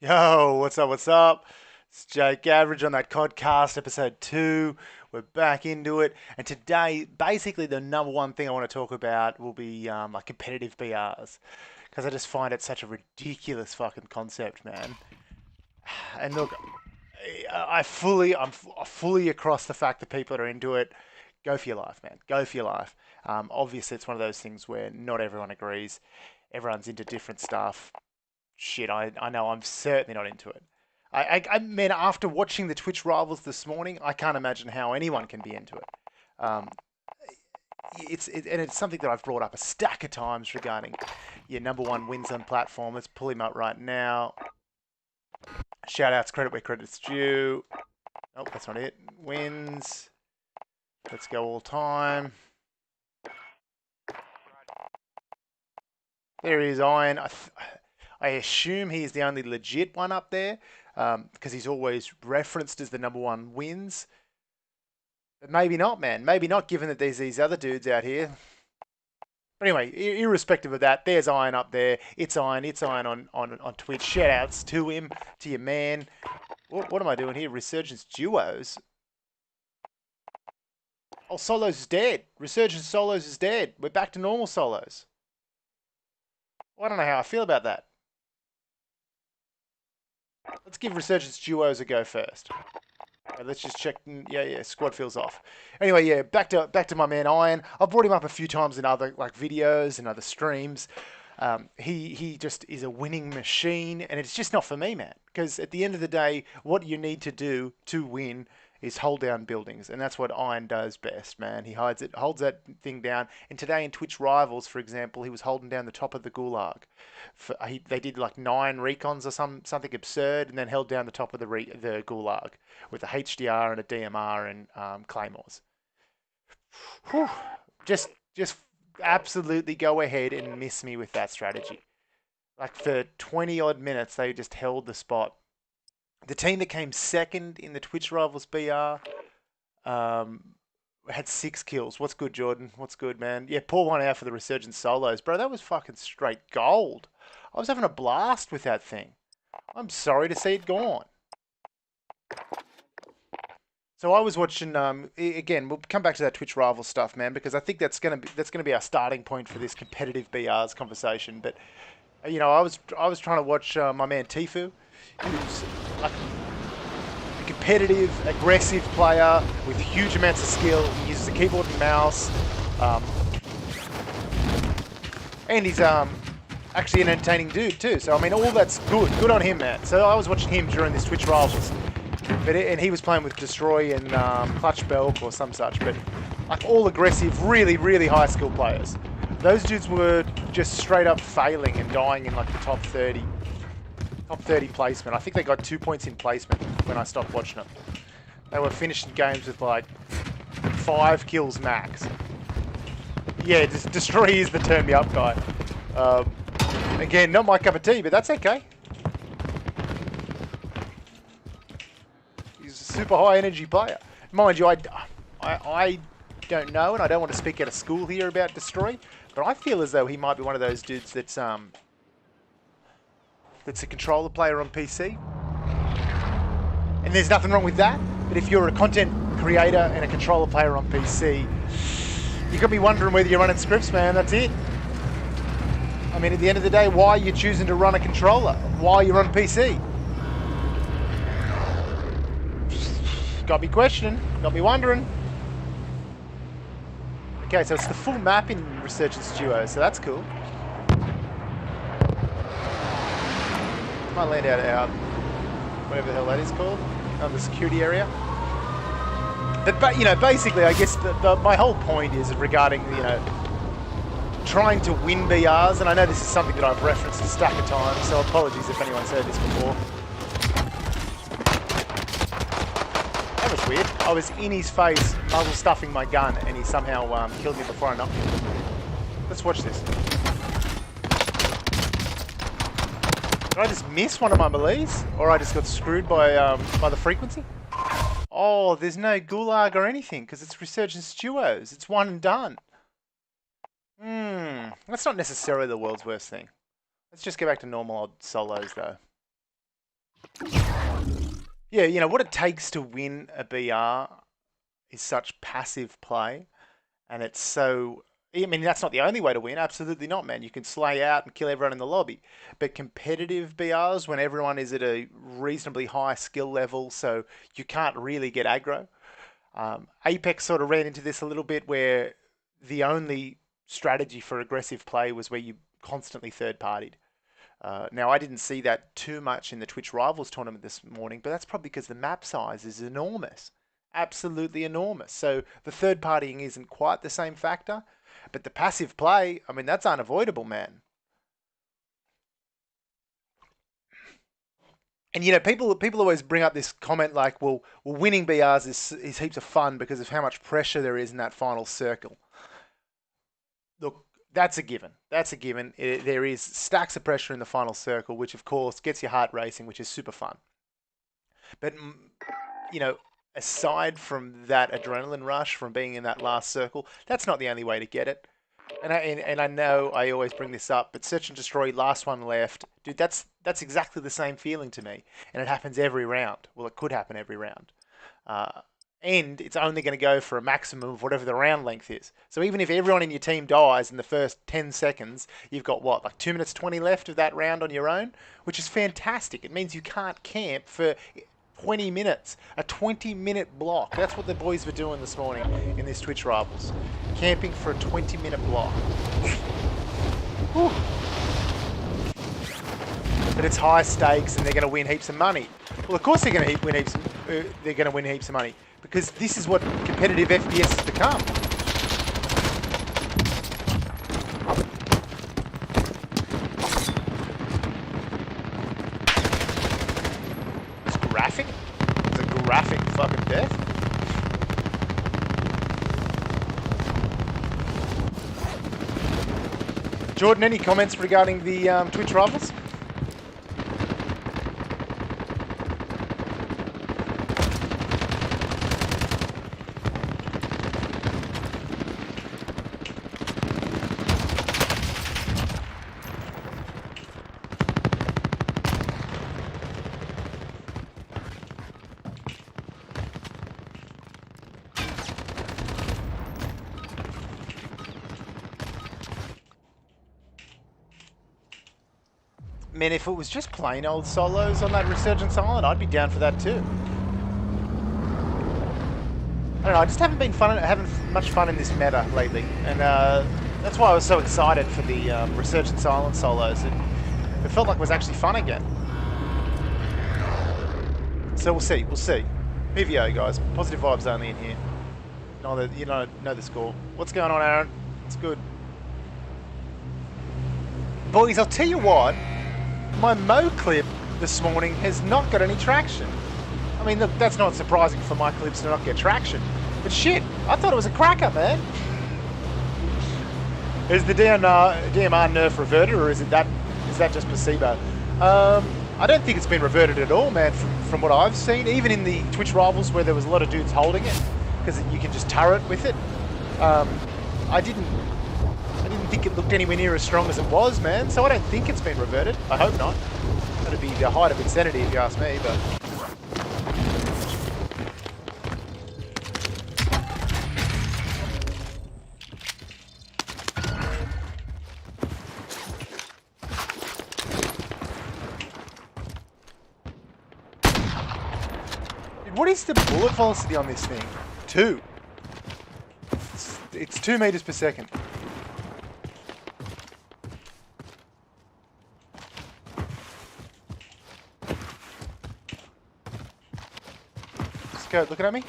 Yo, what's up? What's up? It's Jake Average on that Codcast Ep.2. We're back into it, and today, basically, the number one thing I want to talk about will be like competitive BRs, because I just find it such a ridiculous fucking concept, man. And look, I'm fully across the fact that people that are into it. Go for your life, man. Go for your life. Obviously, it's one of those things where not everyone agrees. Everyone's into different stuff. Shit, I know I'm certainly not into it. I mean, after watching the Twitch rivals this morning, I can't imagine how anyone can be into it. Um, and it's something that I've brought up a stack of times regarding your number one wins on platform. Let's pull him up right now. Shout outs, credit where credit's due. Oh, that's not it. Wins. Let's go all time. There he is, Iron. I assume he's the only legit one up there because he's always referenced as the number one wins. But maybe not, man. Maybe not, given that there's these other dudes out here. But anyway, irrespective of that, there's Iron up there. It's Iron. It's Iron on Twitch. Shout outs to him, to your man. What am I doing here? Resurgence duos. Oh, solos is dead. Resurgence solos is dead. We're back to normal solos. Well, I don't know how I feel about that. Let's give Resurgence duos a go first. Right, let's just check. Yeah, squad feels off. Anyway, yeah, back to my man Iron. I've brought him up a few times in other like videos and other streams. He just is a winning machine, and it's just not for me, man. Because at the end of the day, what you need to do to win is hold down buildings, and that's what Iron does best, man. He holds that thing down. And today in Twitch Rivals, for example, he was holding down the top of the Gulag. They did like 9 recons or something absurd, and then held down the top of the Gulag with a HDR and a DMR and claymores. Whew. Just absolutely go ahead and miss me with that strategy. Like for 20 odd minutes, they just held the spot. The team that came second in the Twitch Rivals BR had 6 kills. What's good, Jordan? What's good, man? Yeah, pour one out for the Resurgence solos, bro. That was fucking straight gold. I was having a blast with that thing. I'm sorry to see it gone. So I was watching. Again, we'll come back to that Twitch rival stuff, man, because I think that's gonna be our starting point for this competitive BRs conversation. But I was trying to watch my man Tifu, who's like a competitive, aggressive player with huge amounts of skill. He uses a keyboard and mouse, um, and he's actually an entertaining dude too. So I mean, all that's good. Good on him, man. So I was watching him during this Twitch rivals. And he was playing with Destroy and Clutch Belk or some such, but like all aggressive, really, really high skill players. Those dudes were just straight up failing and dying in like the top 30 placement. I think they got 2 points in placement when I stopped watching them. They were finishing games with like 5 kills max. Yeah, Destroy is the turn me up guy. Again, not my cup of tea, but that's okay. Super high energy player. Mind you, I don't know, and I don't want to speak out of school here about Destroy, but I feel as though he might be one of those dudes that's a controller player on PC. And there's nothing wrong with that, but if you're a content creator and a controller player on PC, you could be wondering whether you're running scripts, man. That's it. I mean, at the end of the day, why are you choosing to run a controller? Why you're on PC? Got me questioning, got me wondering. Okay, so it's the full map in Resurgence Duo, so that's cool. Might land out whatever the hell that is called, the security area. But basically, I guess my whole point is regarding, trying to win BRs, and I know this is something that I've referenced a stack of times, so apologies if anyone's heard this before. That was weird. I was in his face, muzzle stuffing my gun, and he somehow killed me before I knocked him. Let's watch this. Did I just miss one of my melees? Or I just got screwed by the frequency? Oh, there's no gulag or anything, because it's Resurgence Duos. It's one and done. That's not necessarily the world's worst thing. Let's just go back to normal old solos, though. Yeah, you know, what it takes to win a BR is such passive play, and it's so. I mean, that's not the only way to win. Absolutely not, man. You can slay out and kill everyone in the lobby. But competitive BRs, when everyone is at a reasonably high skill level, so you can't really get aggro. Apex sort of ran into this a little bit where the only strategy for aggressive play was where you constantly third partied. Now, I didn't see that too much in the Twitch Rivals tournament this morning, but that's probably because the map size is enormous. Absolutely enormous. So the third partying isn't quite the same factor, but the passive play, I mean, that's unavoidable, man. And you know, people always bring up this comment like, well, winning BRs is heaps of fun because of how much pressure there is in that final circle. Look, that's a given. That's a given. There is stacks of pressure in the final circle, which of course gets your heart racing, which is super fun. But you know, aside from that adrenaline rush from being in that last circle, that's not the only way to get it. And I know I always bring this up, but search and destroy, last one left, dude. That's exactly the same feeling to me, and it happens every round. Well, it could happen every round. Uh, and it's only going to go for a maximum of whatever the round length is. So even if everyone in your team dies in the first 10 seconds, you've got what, like 2 minutes 20 left of that round on your own, which is fantastic. It means you can't camp for 20 minutes, a 20-minute block. That's what the boys were doing this morning in this Twitch Rivals. Camping for a 20-minute block. But it's high stakes and they're going to win heaps of money. Well, of course they're going to win heaps of money because this is what competitive FPS has become. It's graphic. It's a graphic fucking death. Jordan, any comments regarding the Twitch Rivals? Man, if it was just plain old solos on that Resurgence Island, I'd be down for that too. I don't know, I just haven't been having much fun in this meta lately, and that's why I was so excited for the Resurgence Island solos. It felt like it was actually fun again. So we'll see. PVO, guys. Positive vibes only in here. You know the score. What's going on, Aaron? It's good. Boys, I'll tell you what. My Mo clip this morning has not got any traction. I mean, look, that's not surprising for my clips to not get traction. But shit, I thought it was a cracker, man. Is the DMR nerf reverted, or is that just placebo? I don't think it's been reverted at all, man, from what I've seen. Even in the Twitch Rivals where there was a lot of dudes holding it, because you can just turret with it. I didn't think it looked anywhere near as strong as it was, man. So I don't think it's been reverted. I hope not. That'd be the height of insanity if you ask me, but... What is the bullet velocity on this thing? 2. It's 2 meters per second. Go, looking at me?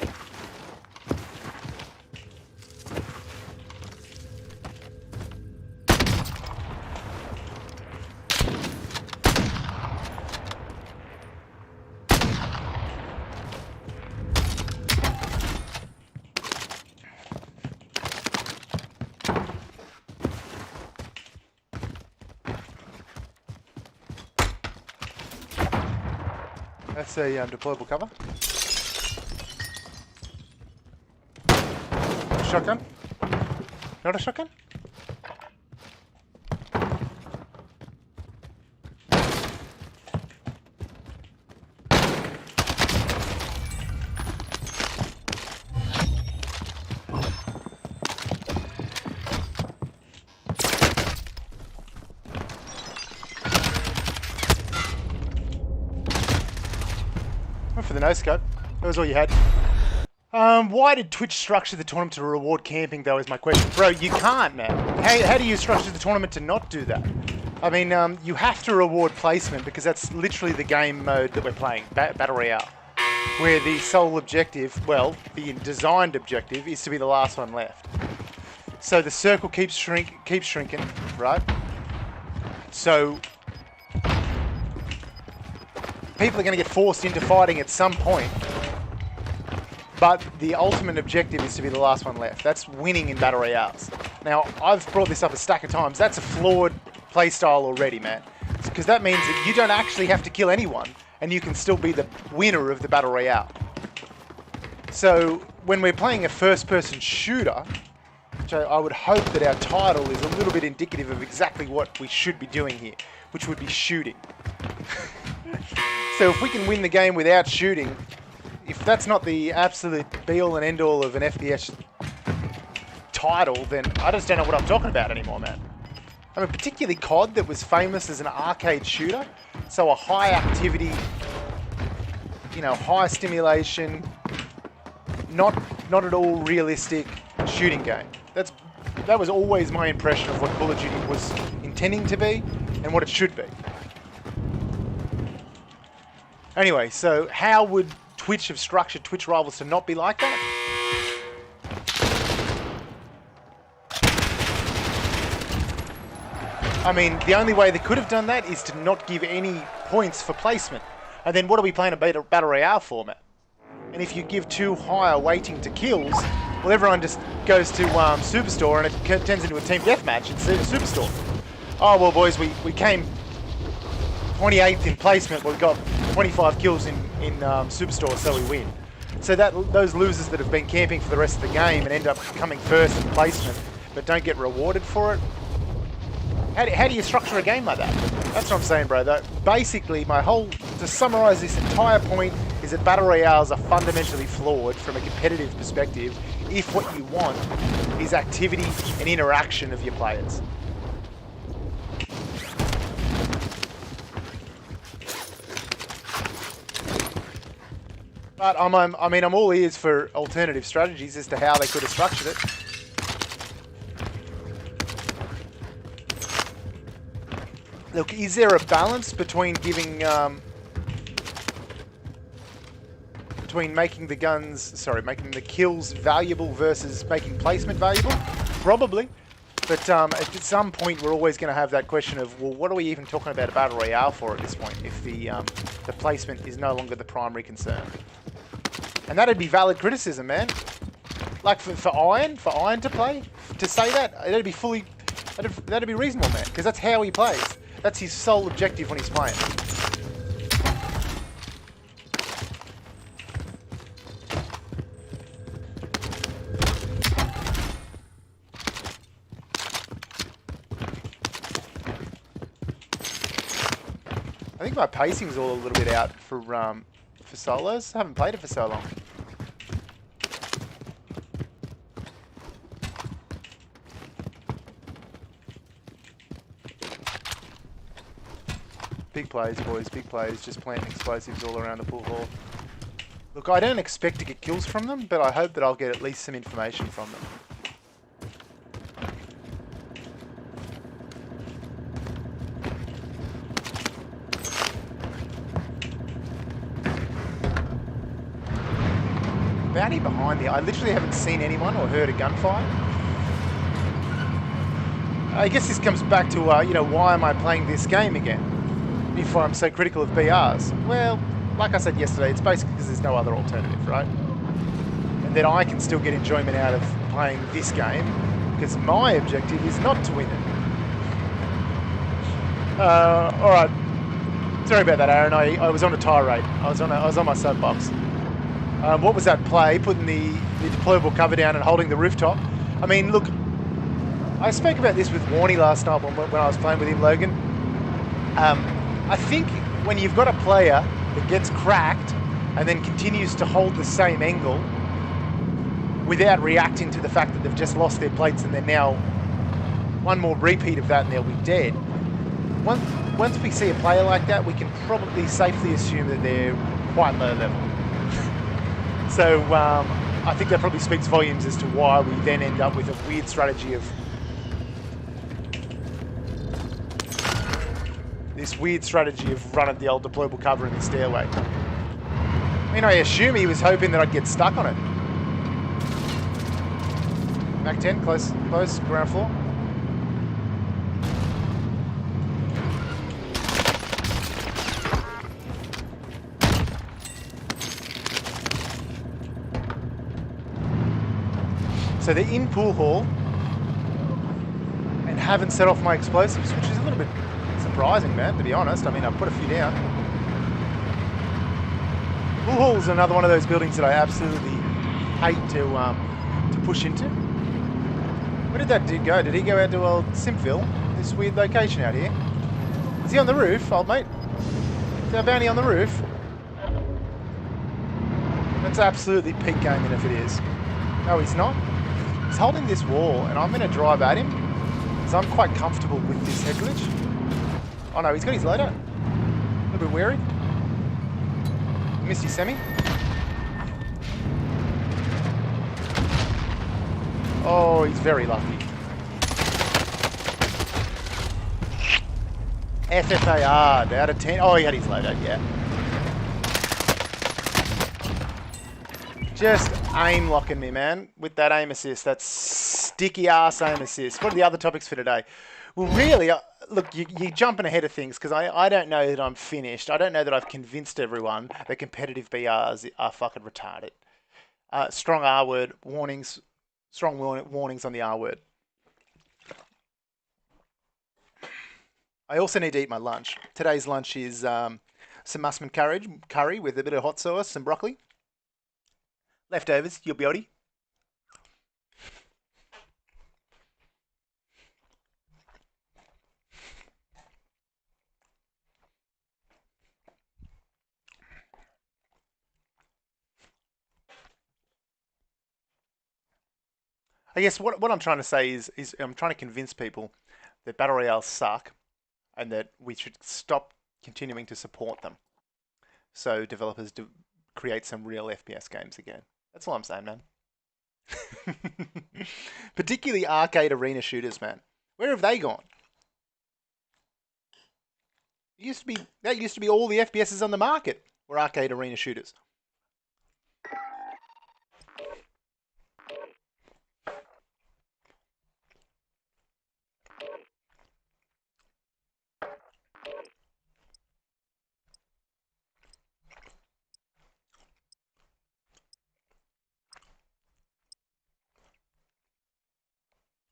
That's a deployable cover. Shotgun? Not a shotgun? Went for the no-scope. That was all you had. Why did Twitch structure the tournament to reward camping, though, is my question. Bro, you can't, man. How do you structure the tournament to not do that? I mean, you have to reward placement because that's literally the game mode that we're playing, Battle Royale. Where the sole objective, well, the designed objective, is to be the last one left. So the circle keeps shrinking, right? So people are going to get forced into fighting at some point. But the ultimate objective is to be the last one left. That's winning in Battle Royales. Now, I've brought this up a stack of times. That's a flawed playstyle already, man. Because that means that you don't actually have to kill anyone, and you can still be the winner of the Battle Royale. So, when we're playing a first-person shooter, which I would hope that our title is a little bit indicative of exactly what we should be doing here, which would be shooting. So if we can win the game without shooting, if that's not the absolute be-all and end-all of an FPS title, then I just don't know what I'm talking about anymore, man. I mean, particularly COD, that was famous as an arcade shooter, so a high activity, you know, high stimulation, not at all realistic shooting game. That was always my impression of what Call of Duty was intending to be and what it should be. Anyway, so how would Twitch have structured Twitch Rivals to not be like that? I mean, the only way they could have done that is to not give any points for placement. And then what are we playing a Battle Royale format? And if you give too high a weighting to kills, well, everyone just goes to Superstore and it turns into a team deathmatch in Superstore. Oh, well, boys, we came 28th in placement, but we got 25 kills in Superstore, so we win. So those losers that have been camping for the rest of the game and end up coming first in placement, but don't get rewarded for it, how do you structure a game like that? That's what I'm saying, bro. Basically, to summarise this entire point, is that Battle Royales are fundamentally flawed from a competitive perspective if what you want is activity and interaction of your players. But I'm all ears for alternative strategies as to how they could have structured it. Look, is there a balance between giving, making the kills valuable versus making placement valuable? Probably. But at some point, we're always going to have that question of, well, what are we even talking about a Battle Royale for at this point if the placement is no longer the primary concern? And that'd be valid criticism, man. Like for Iron to say that, that'd be reasonable, man, because that's how he plays. That's his sole objective when he's playing. I think my pacing's all a little bit out for solos. I haven't played it for so long. Big plays, boys, big plays. Just planting explosives all around the pool hall. Look, I don't expect to get kills from them, but I hope that I'll get at least some information from them. Bounty behind me. I literally haven't seen anyone or heard a gunfire. I guess this comes back to, why am I playing this game again? If I'm so critical of BRs. Well, like I said yesterday, it's basically because there's no other alternative, right? And then I can still get enjoyment out of playing this game because my objective is not to win it. Alright. Sorry about that, Aaron. I was on a tirade. I was on my soapbox. What was that play? Putting the deployable cover down and holding the rooftop. I mean, look, I spoke about this with Warnie last night when I was playing with him, Logan. I think when you've got a player that gets cracked and then continues to hold the same angle without reacting to the fact that they've just lost their plates and they're now one more repeat of that and they'll be dead. Once we see a player like that, we can probably safely assume that they're quite low level. So I think that probably speaks volumes as to why we then end up with a weird strategy of running the old deployable cover in the stairway. I mean, I assume he was hoping that I'd get stuck on it. Mac 10, close, ground floor. So they're in pool hall and haven't set off my explosives, which is a little bit surprising, man, to be honest. I mean, I put a few down. Pool hall is another one of those buildings that I absolutely hate to push into. Where did that dude go? Did he go out to old Simpville? This weird location out here. Is he on the roof, old mate? Is our bounty on the roof? That's absolutely peak gaming if it is. No, he's not. He's holding this wall, and I'm going to drive at him, because I'm quite comfortable with this head glitch. Oh no, he's got his loadout. A little bit wary. Missed his semi. Oh, he's very lucky. FFAR, out of 10. Oh, he had his loadout, yeah. Just aim locking me, man, with that aim assist. That sticky ass aim assist. What are the other topics for today? Well, really, look, you're jumping ahead of things because I don't know that I'm finished. I don't know that I've convinced everyone that competitive BRs are fucking retarded. Strong R word warnings, strong warnings on the R word. I also need to eat my lunch. Today's lunch is some musman curry with a bit of hot sauce, some broccoli. Leftovers, your beauty. I guess what I'm trying to say is I'm trying to convince people that Battle Royales suck and that we should stop continuing to support them so developers do create some real FPS games again. That's all I'm saying, man. Particularly arcade arena shooters, man. Where have they gone? That used to be all the FPSs on the market were arcade arena shooters.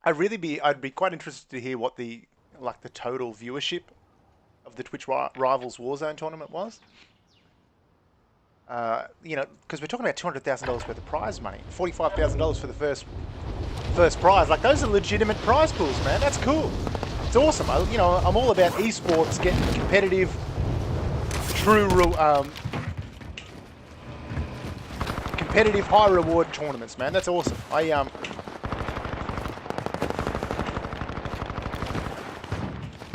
I'd be quite interested to hear what the total viewership of the Twitch Rivals Warzone tournament was. You know, because we're talking about $200,000 worth of prize money, $45,000 for the first prize. Like, those are legitimate prize pools, man. That's cool. It's awesome. I'm all about esports, getting competitive, competitive high reward tournaments, man. That's awesome.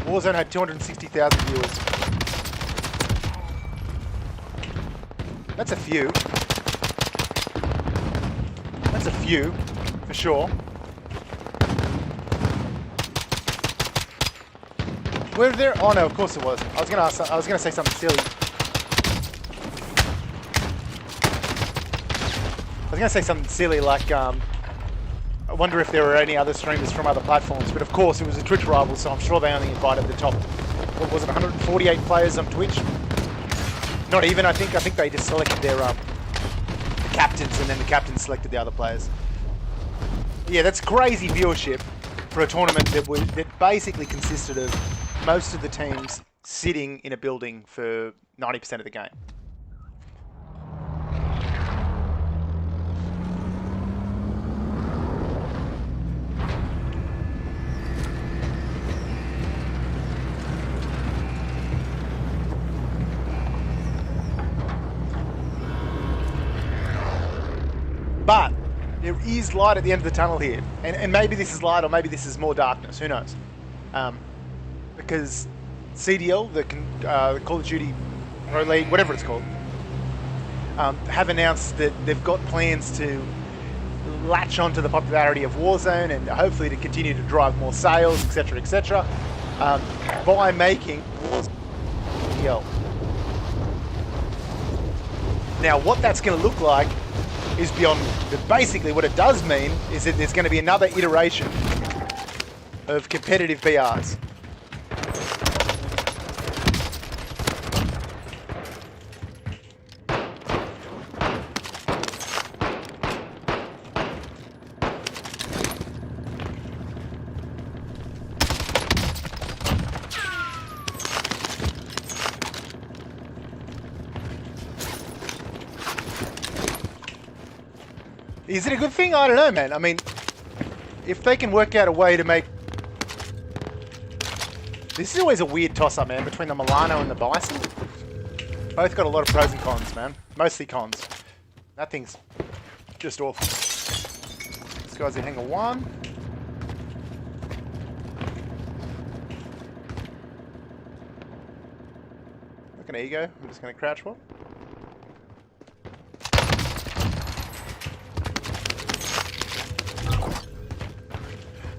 Warzone had 260,000 viewers. That's a few. That's a few, for sure. Were there? Oh no, of course it wasn't. I was gonna say something silly. I was gonna say something silly like I wonder if there were any other streamers from other platforms, but of course it was a Twitch rival, so I'm sure they only invited the top, what was it, 148 players on Twitch? Not even, I think they just selected their the captains, and then the captains selected the other players. Yeah, that's crazy viewership for a tournament that basically consisted of most of the teams sitting in a building for 90% of the game. But there is light at the end of the tunnel here. And maybe this is light, or maybe this is more darkness. Who knows? Because CDL, the Call of Duty Pro League, whatever it's called, have announced that they've got plans to latch onto the popularity of Warzone and hopefully to continue to drive more sales, etc., etc., by making Warzone. Now, what that's going to look like is beyond. Basically, what it does mean is that there's going to be another iteration of competitive BRs. Is it a good thing? I don't know, man. I mean, if they can work out a way to make... This is always a weird toss-up, man, between the Milano and the Bison. Both got a lot of pros and cons, man. Mostly cons. That thing's just awful. This guy's in hangar 1. Look at an ego. I'm just going to crouch one.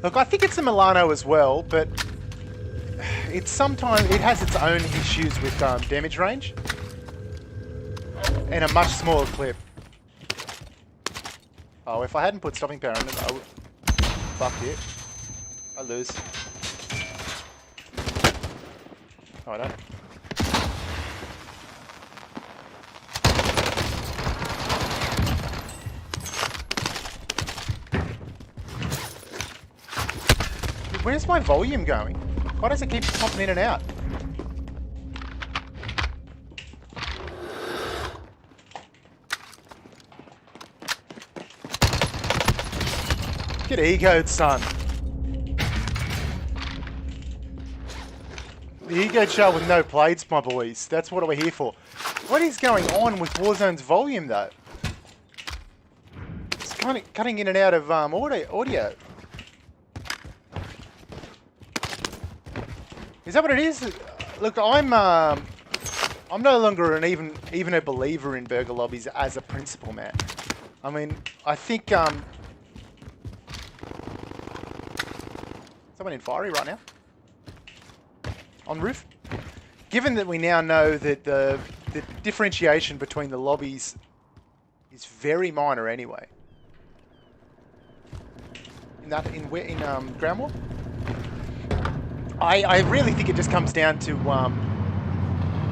Look, I think it's a Milano as well, but it has its own issues with damage range and a much smaller clip. Oh, if I hadn't put stopping power in it, I would... Fuck it. I lose. Oh, I don't. Where's my volume going? Why does it keep popping in and out? Get egoed, son. The ego child with no plates, my boys. That's what we're here for. What is going on with Warzone's volume, though? It's kind of cutting in and out of audio. Is that what it is? Look, I'm no longer even a believer in burger lobbies as a principle, man. I mean, I think someone in fiery right now on roof. Given that we now know that the differentiation between the lobbies is very minor anyway. In ground war. I really think it just comes down to,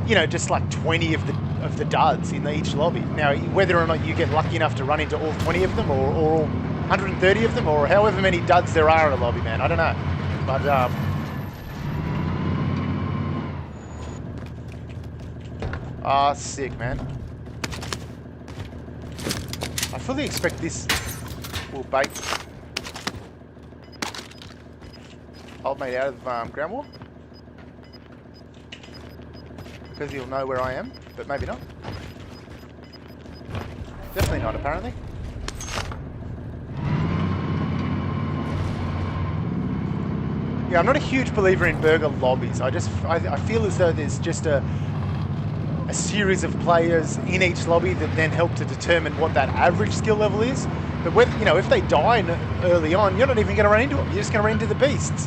you know, just like 20 of the duds in each lobby. Now, whether or not you get lucky enough to run into all 20 of them, or all 130 of them, or however many duds there are in a lobby, man, I don't know. But sick, man. I fully expect this will bake. Old mate out of ground war. Because he'll know where I am, but maybe not. Definitely not, apparently. Yeah, I'm not a huge believer in burger lobbies. I feel as though there's just a series of players in each lobby that then help to determine what that average skill level is. But whether, you know, if they die early on, you're not even going to run into them. You're just going to run into the beasts.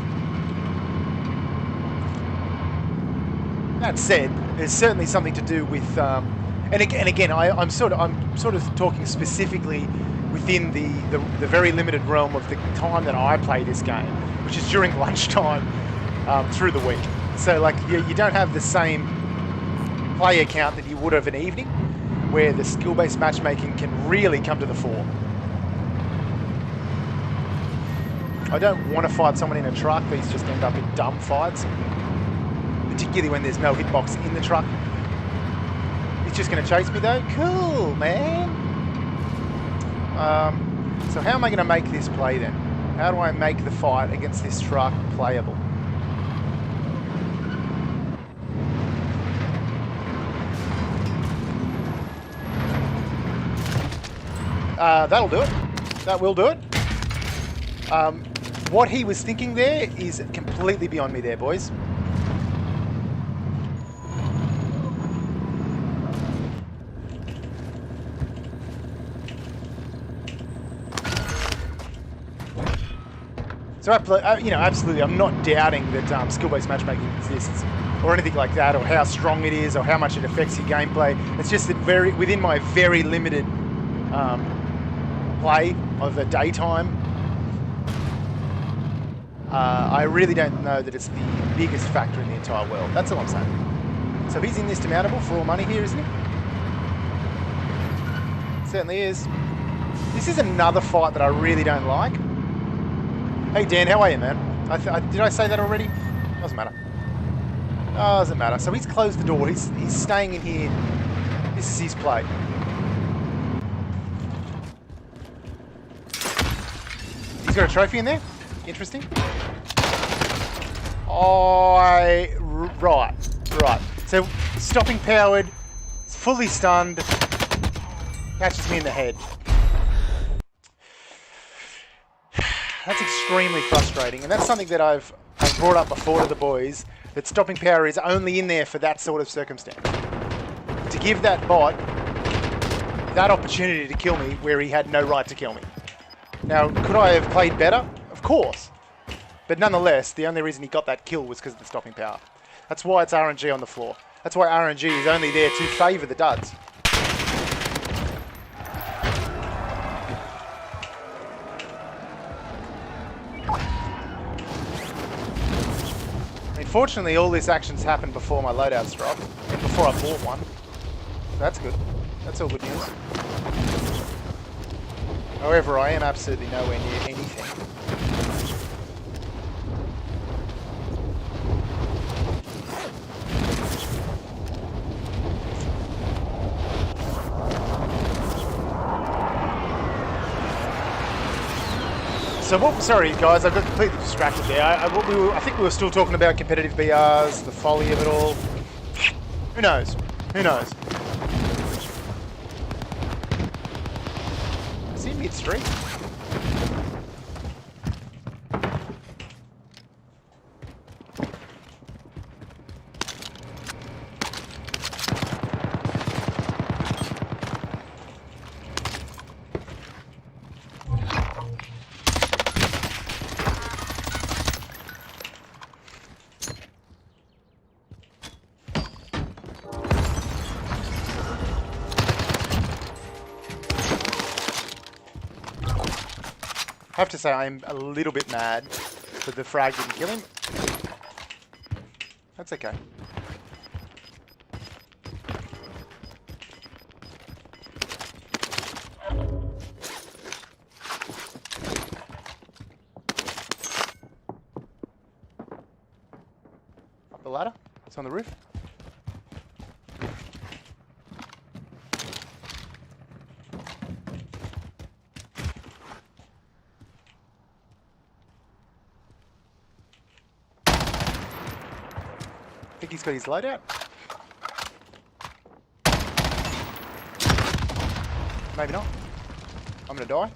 That said, there's certainly something to do with, and again, I'm sort of talking specifically within the very limited realm of the time that I play this game, which is during lunchtime through the week. So like you don't have the same player count that you would have an evening, where the skill-based matchmaking can really come to the fore. I don't want to fight someone in a truck. These just end up in dumb fights. Particularly when there's no hitbox in the truck. It's just going to chase me though. Cool, man. So how am I going to make this play then? How do I make the fight against this truck playable? That'll do it. That will do it. What he was thinking there is completely beyond me there, boys. So, you know, absolutely, I'm not doubting that skill-based matchmaking exists or anything like that, or how strong it is, or how much it affects your gameplay. It's just that within my very limited play of the daytime, I really don't know that it's the biggest factor in the entire world. That's all I'm saying. So he's in this demountable for all money here, isn't he? Certainly is. This is another fight that I really don't like. Hey Dan, how are you, man? Did I say that already? Doesn't matter. Doesn't matter. So he's closed the door. He's staying in here. This is his play. He's got a trophy in there. Interesting. Right. So stopping powered, fully stunned, catches me in the head. That's extremely frustrating, and that's something that I've brought up before to the boys, that stopping power is only in there for that sort of circumstance. To give that bot that opportunity to kill me where he had no right to kill me. Now, could I have played better? Of course. But nonetheless, the only reason he got that kill was because of the stopping power. That's why it's RNG on the floor. That's why RNG is only there to favour the duds. Fortunately, all this action's happened before my loadout's dropped, and before I bought one. So that's good. That's all good news. However, I am absolutely nowhere near anything. So what? Sorry, guys, I got completely distracted there. I think we were still talking about competitive BRs, the folly of it all. Who knows? Who knows? Is he mid-street? I have to say I'm a little bit mad that the frag didn't kill him. That's okay. Up the ladder. It's on the roof. I think he's got his loadout. Maybe not. I'm gonna die.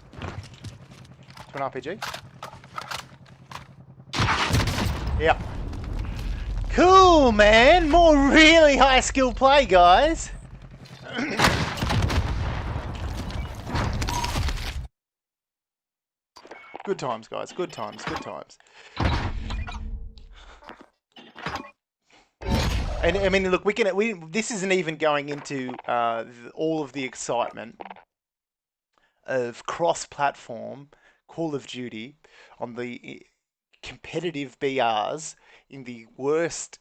To an RPG. Yeah. Cool, man! More really high skill play, guys! Good times, guys. Good times. Good times. And I mean, look, this isn't even going into all of the excitement of cross-platform Call of Duty on the competitive BRs in the worst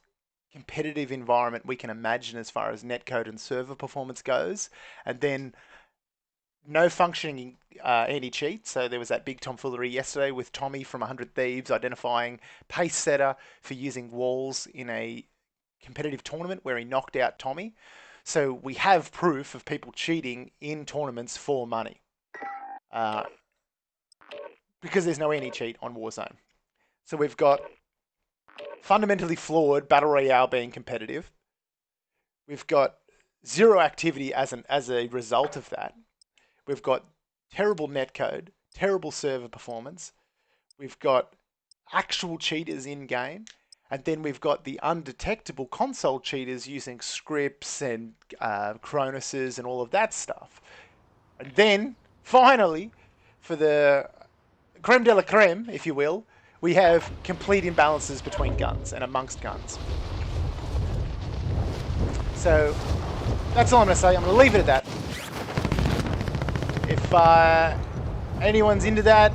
competitive environment we can imagine as far as netcode and server performance goes, and then no functioning anti-cheat. So there was that big tomfoolery yesterday with Tommy from 100 Thieves identifying pace setter for using walls in a competitive tournament where he knocked out Tommy. So we have proof of people cheating in tournaments for money. Because there's no anti-cheat on Warzone. So we've got fundamentally flawed Battle Royale being competitive. We've got zero activity as a result of that. We've got terrible netcode, terrible server performance. We've got actual cheaters in game. And then we've got the undetectable console cheaters using scripts and Cronoses and all of that stuff. And then, finally, for the creme de la creme, if you will, we have complete imbalances between guns and amongst guns. So that's all I'm going to say. I'm going to leave it at that. If anyone's into that,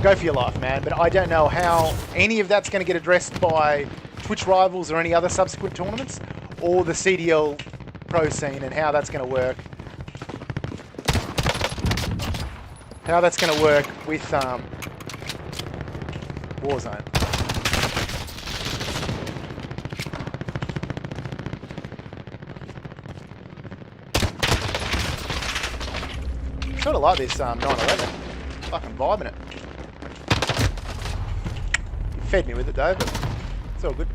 go for your life, man. But I don't know how any of that's going to get addressed by Twitch Rivals or any other subsequent tournaments, or the CDL Pro scene, and how that's going to work. How that's going to work with Warzone. Sort of like this 911. Fucking vibing it. You fed me with it, Dave, but it's all good.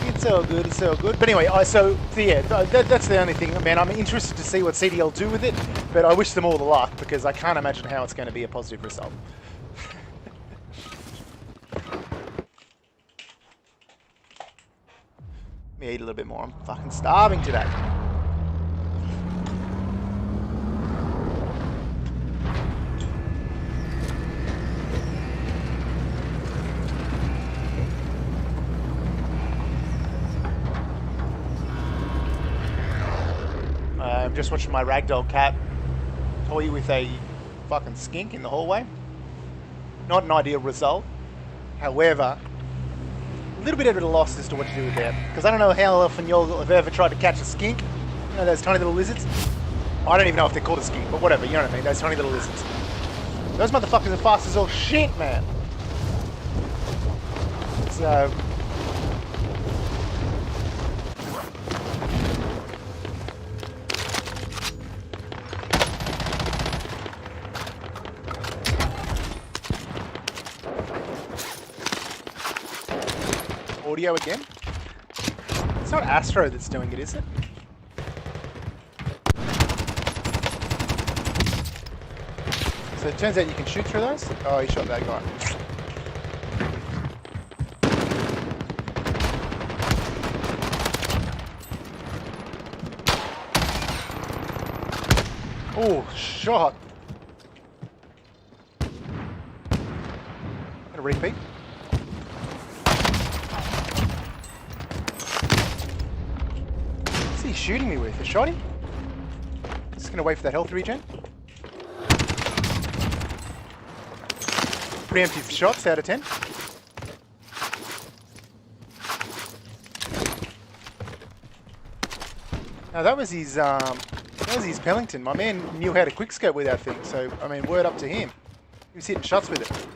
It's all good, it's all good. But anyway, that's the only thing. Man, I'm interested to see what CDL do with it, but I wish them all the luck, because I can't imagine how it's going to be a positive result. Let me eat a little bit more. I'm fucking starving today. I'm just watching my ragdoll cat toy with a fucking skink in the hallway. Not an ideal result. However, a little bit of a loss as to what to do with that. Because I don't know how often y'all have ever tried to catch a skink. You know those tiny little lizards? I don't even know if they're called a skink, but whatever, you know what I mean? Those tiny little lizards. Those motherfuckers are fast as all shit, man. So... audio again? It's not Astro that's doing it, is it? So it turns out you can shoot through those? Oh, he shot that guy. Oh, shot. Got a repeat. What's he shooting me with? A shotty? Just gonna wait for that health regen. Preemptive shots out of 10. Now that was his Pellington. My man knew how to quickscope with that thing, so I mean, word up to him. He was hitting shots with it.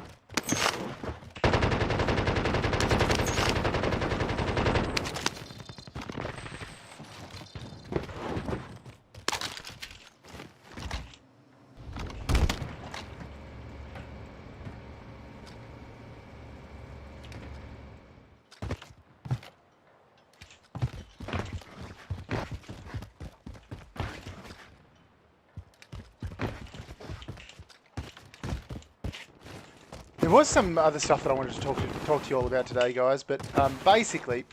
There was some other stuff that I wanted to talk to you all about today, guys, but basically,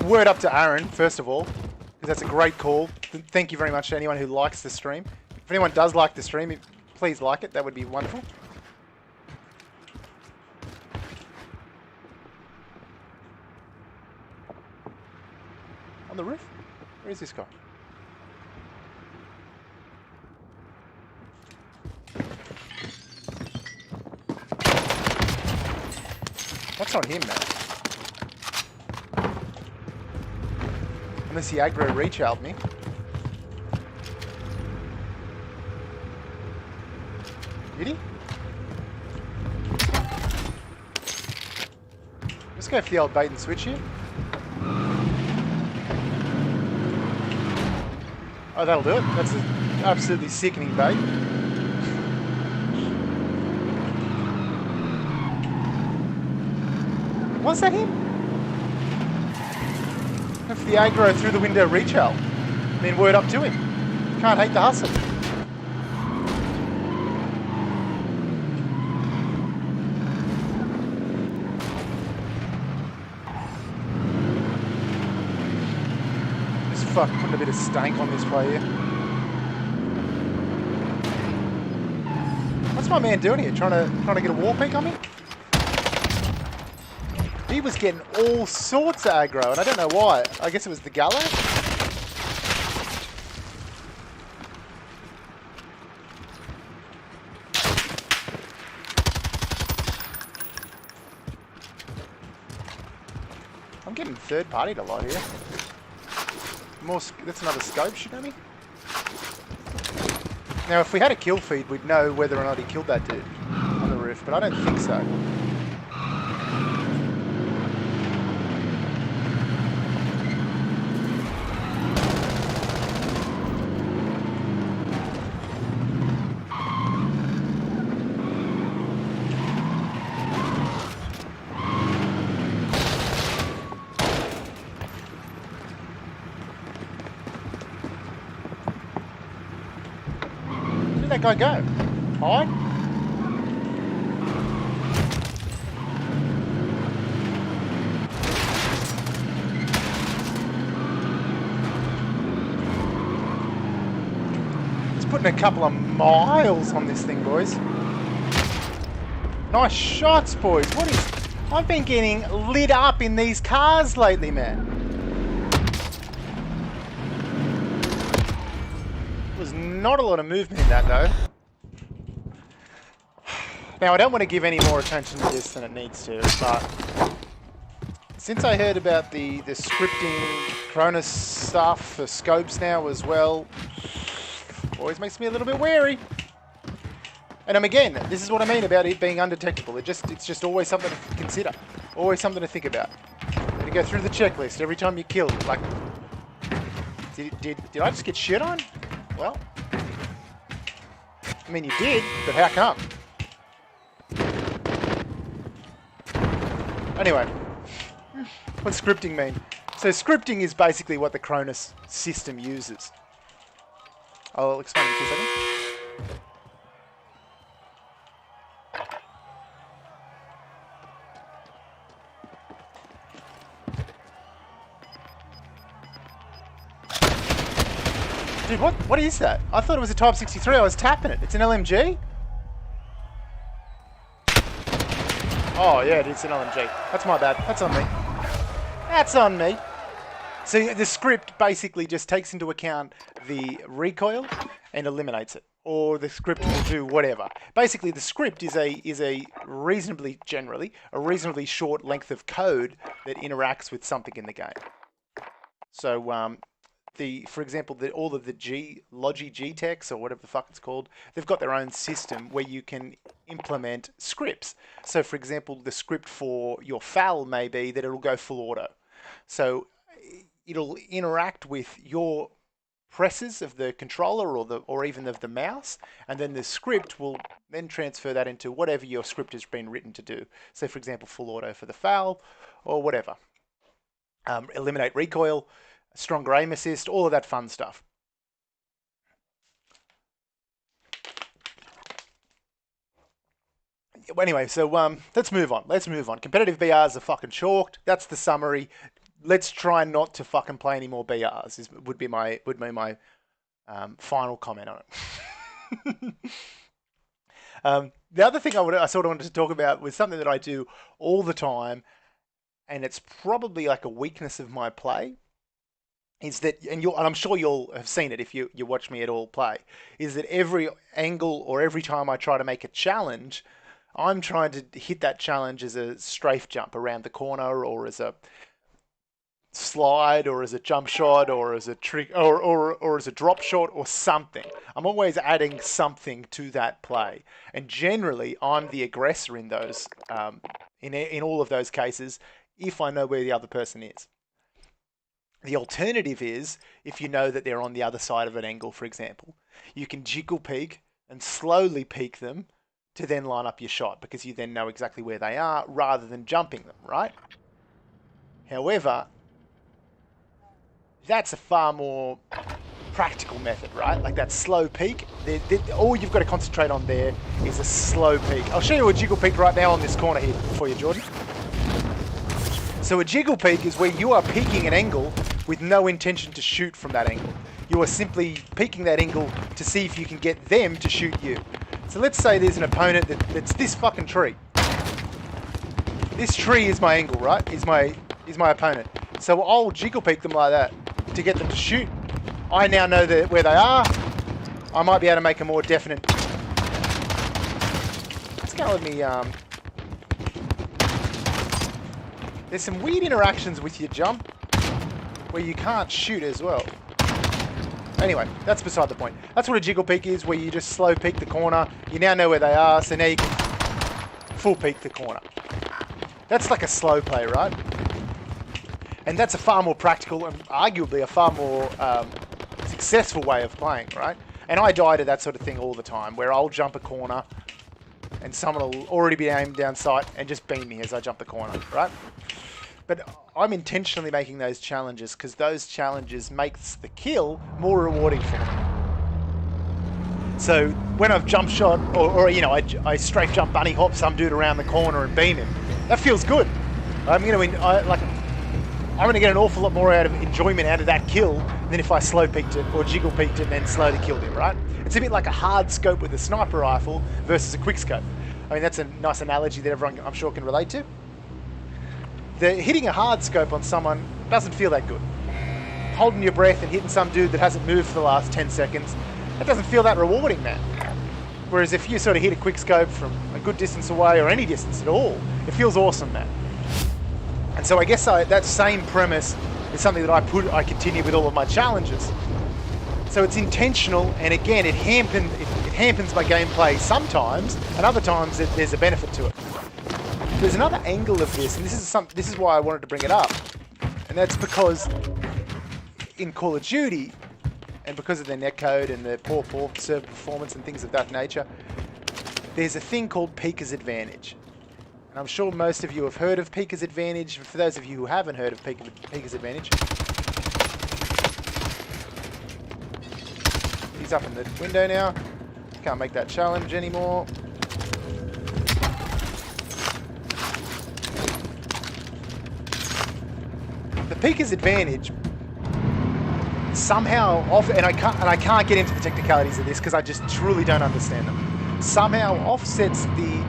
word up to Aaron, first of all, because that's a great call. Thank you very much to anyone who likes the stream. If anyone does like the stream, please like it. That would be wonderful. On the roof? Where is this guy? That's not him, man. Unless he aggro reach out me. Did he? Let's go for the old bait and switch here. Oh, that'll do it. That's an absolutely sickening bait. Was that him? If the aggro through the window reach out, I mean, word up to him. Can't hate the hustle. Just Fuck, putting a bit of stank on this play here. What's my man doing here? Trying to get a wall peek on me? He was getting all sorts of aggro, and I don't know why. I guess it was the gallows? I'm getting third-partied a lot here. That's another scope shooting at me. Now, if we had a kill feed, we'd know whether or not he killed that dude on the roof, but I don't think so. Where'd that guy go? Hide? It's putting a couple of miles on this thing, boys. Nice shots, boys. What is... I've been getting lit up in these cars lately, man. There's not a lot of movement in that, though. Now, I don't want to give any more attention to this than it needs to, but since I heard about the scripting Cronus stuff for scopes now as well, always makes me a little bit wary. And again, this is what I mean about it being undetectable. It's just always something to consider, always something to think about. You go through the checklist every time you kill. Like, did I just get shit on? Well, I mean, you did, but how come? Anyway, what's scripting mean? So scripting is basically what the Cronus system uses. I'll explain it in 2 seconds. Dude, what is that? I thought it was a Type 63. I was tapping it. It's an LMG? Oh, yeah, it's an LMG. That's my bad. That's on me. That's on me. So the script basically just takes into account the recoil and eliminates it. Or the script will do whatever. Basically, the script is a reasonably short length of code that interacts with something in the game. So, for example, all of the Logi G-Techs, or whatever the fuck it's called, they've got their own system where you can implement scripts. So, for example, the script for your FAL may be that it'll go full auto. So, it'll interact with your presses of the controller or even of the mouse, and then the script will then transfer that into whatever your script has been written to do. So, for example, full auto for the FAL, or whatever. Eliminate recoil, stronger aim assist, all of that fun stuff. Anyway, so let's move on. Competitive BRs are fucking chalked. That's the summary. Let's try not to fucking play any more BRs. Would be my final comment on it. The other thing I sort of wanted to talk about was something that I do all the time, and it's probably like a weakness of my play. Is that, and I'm sure you'll have seen it if you watch me at all play, is that every angle or every time I try to make a challenge, I'm trying to hit that challenge as a strafe jump around the corner, or as a slide, or as a jump shot, or as a trick, or as a drop shot, or something. I'm always adding something to that play, and generally I'm the aggressor in those, in all of those cases, if I know where the other person is. The alternative is, if you know that they're on the other side of an angle, for example, you can jiggle peek and slowly peek them to then line up your shot, because you then know exactly where they are rather than jumping them, right? However, that's a far more practical method, right? Like that slow peek, all you've got to concentrate on there is a slow peek. I'll show you a jiggle peek right now on this corner here for you, Jordan. So a jiggle peek is where you are peeking an angle with no intention to shoot from that angle. You are simply peeking that angle to see if you can get them to shoot you. So let's say there's an opponent that's this fucking tree. This tree is my angle, right? Is my opponent. So I'll jiggle peek them like that to get them to shoot. I now know where they are. I might be able to make a more definite. Let's go with me. There's some weird interactions with your jump where you can't shoot as well. Anyway, that's beside the point. That's what a jiggle peek is, where you just slow peek the corner. You now know where they are, so now you can full peek the corner. That's like a slow play, right? And that's a far more practical and arguably a far more successful way of playing, right? And I die to that sort of thing all the time, where I'll jump a corner and someone will already be aimed down sight and just beam me as I jump the corner, right? But I'm intentionally making those challenges because those challenges makes the kill more rewarding for me. So when I've jump shot or you know, I strafe jump bunny hop some dude around the corner and beam him, that feels good. I'm gonna get an awful lot more out of enjoyment out of that kill than if I slow peeked it or jiggle peeked it and then slowly killed him, right? It's a bit like a hard scope with a sniper rifle versus a quick scope. I mean, that's a nice analogy that everyone, I'm sure, can relate to. Hitting a hard scope on someone doesn't feel that good. Holding your breath and hitting some dude that hasn't moved for the last 10 seconds, that doesn't feel that rewarding, man. Whereas if you sort of hit a quick scope from a good distance away or any distance at all, it feels awesome, man. And so I guess that same premise is something that I continue with all of my challenges. So it's intentional, and again, it hampens my gameplay sometimes, and other times there's a benefit to it. There's another angle of this, and this is why I wanted to bring it up, and that's because in Call of Duty, and because of their netcode and their poor server performance and things of that nature, there's a thing called Peeker's Advantage. And I'm sure most of you have heard of Peeker's Advantage. For those of you who haven't heard of Peeker's Advantage, he's up in the window now. Can't make that challenge anymore. The Peeker's Advantage somehow and I can't get into the technicalities of this because I just truly don't understand them. Somehow offsets the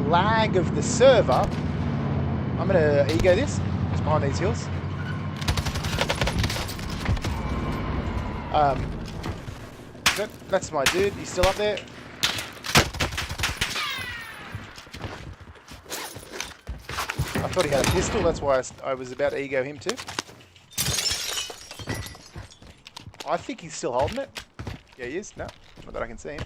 lag of the server. I'm gonna ego this just behind these hills. That's my dude. He's still up there. I thought he had a pistol. That's why I was about to ego him too. I think he's still holding it. Yeah, he is. No, not that I can see him.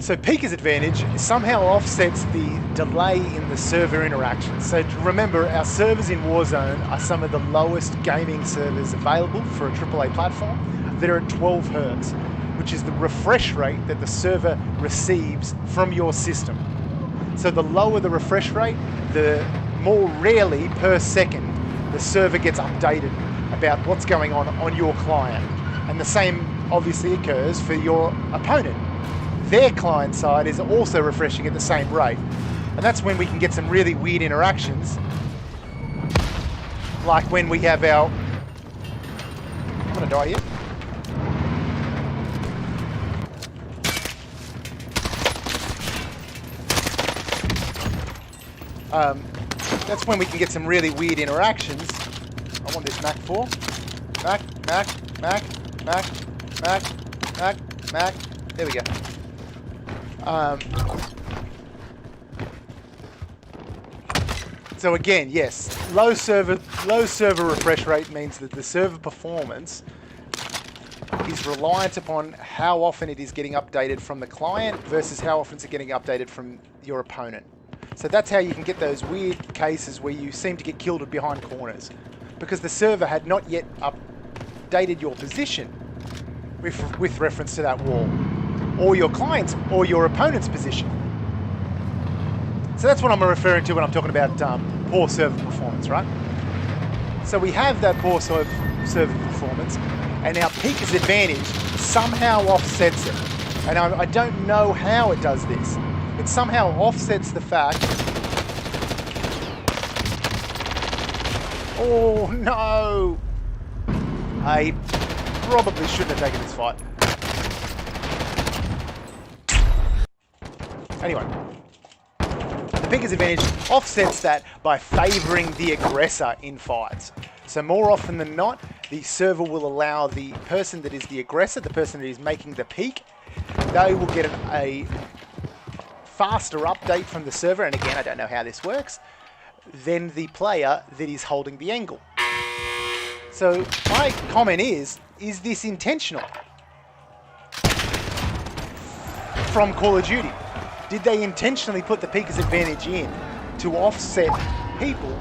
So Peeker's Advantage somehow offsets the delay in the server interaction. So remember, our servers in Warzone are some of the lowest gaming servers available for a AAA platform that are at 12 Hz, which is the refresh rate that the server receives from your system. So the lower the refresh rate, the more rarely per second the server gets updated about what's going on your client. And the same obviously occurs for your opponent. Their client side is also refreshing at the same rate. And that's when we can get some really weird interactions. Like when we have our... I'm gonna die here. That's when we can get some really weird interactions. I want this Mac 4. Mac. There we go. So again, yes, low server refresh rate means that the server performance is reliant upon how often it is getting updated from the client versus how often it's getting updated from your opponent. So that's how you can get those weird cases where you seem to get killed behind corners, because the server had not yet updated your position with reference to that wall, or your client's or your opponent's position. So that's what I'm referring to when I'm talking about poor server performance, right? So we have that poor server performance, And now Pika's advantage somehow offsets it. And I don't know how it does this. It somehow offsets the fact... Oh, no! I probably shouldn't have taken this fight. Anyway. The Pika's advantage offsets that by favouring the aggressor in fights. So more often than not, the server will allow the person that is the aggressor, the person that is making the peak, they will get a faster update from the server, and again, I don't know how this works, than the player that is holding the angle. So my comment is this intentional? From Call of Duty? Did they intentionally put the Pika's advantage in to offset people,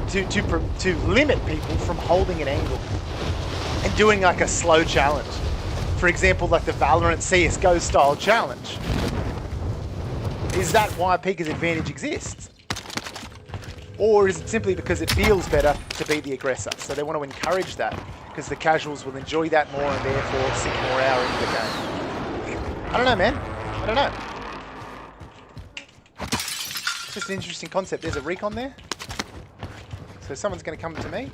to limit people from holding an angle and doing like a slow challenge? For example, like the Valorant CSGO style challenge. Is that why Pika's advantage exists? Or is it simply because it feels better to be the aggressor? So they want to encourage that because the casuals will enjoy that more and therefore sink more hour into the game. I don't know, man. I don't know. It's just an interesting concept. There's a recon there. So someone's going to come to me.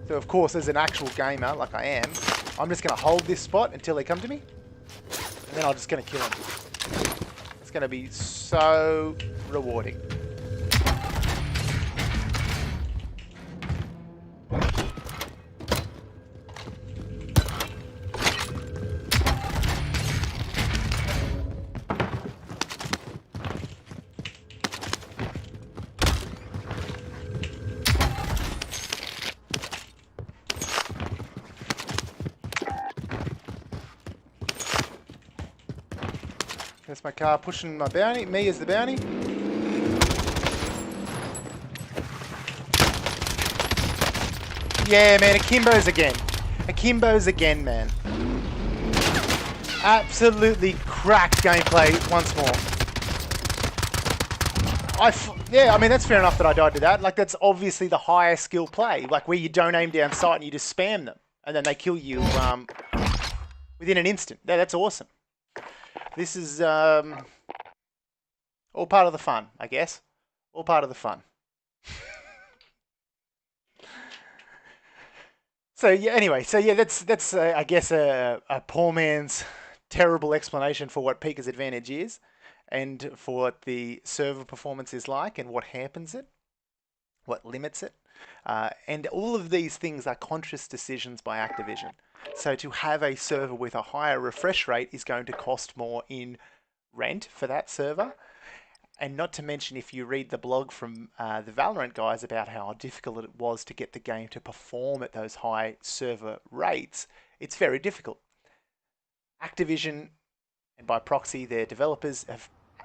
So of course, as an actual gamer, like I am, I'm just going to hold this spot until they come to me. And then I'm just going to kill them. It's going to be so rewarding. That's my car pushing my bounty. Me as the bounty. Yeah, man. Akimbo's again. Akimbo's again, man. Absolutely cracked gameplay once more. Yeah, I mean, that's fair enough that I died to that. Like, that's obviously the higher skill play. Like, where you don't aim down sight and you just spam them. And then they kill you within an instant. Yeah, that's awesome. This is all part of the fun, I guess. All part of the fun. So yeah, anyway, that's I guess a poor man's terrible explanation for what Pika's advantage is, and for what the server performance is like, and what hampers it, what limits it, and all of these things are conscious decisions by Activision. So to have a server with a higher refresh rate is going to cost more in rent for that server. And not to mention, if you read the blog from the Valorant guys about how difficult it was to get the game to perform at those high server rates, it's very difficult. Activision, and by proxy their developers,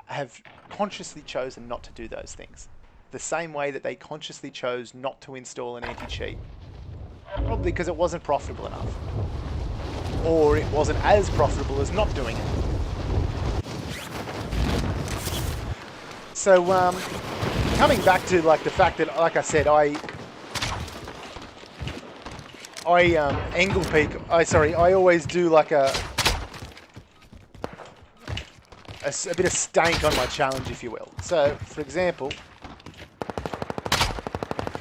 have consciously chosen not to do those things. The same way that they consciously chose not to install an anti-cheat. Probably because it wasn't profitable enough. Or it wasn't as profitable as not doing it. So, coming back to like the fact that, like I said, I angle peak. I always do like a bit of stank on my challenge, if you will. So, for example,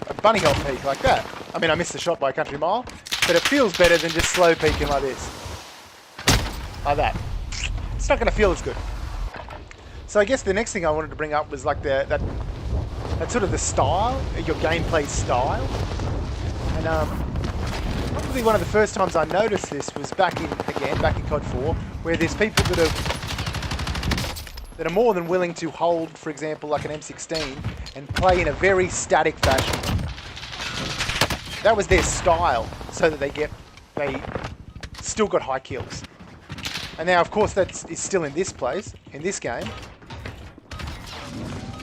a bunny hop peak like that. I mean, I missed the shot by a country mile, but it feels better than just slow peeking like this. Like that. It's not going to feel as good. So I guess the next thing I wanted to bring up was like that sort of the style, your gameplay style. And probably one of the first times I noticed this was back in COD 4, where there's people that are more than willing to hold, for example, like an M16 and play in a very static fashion. That was their style, so that they still got high kills. And now, of course, that is still in this game.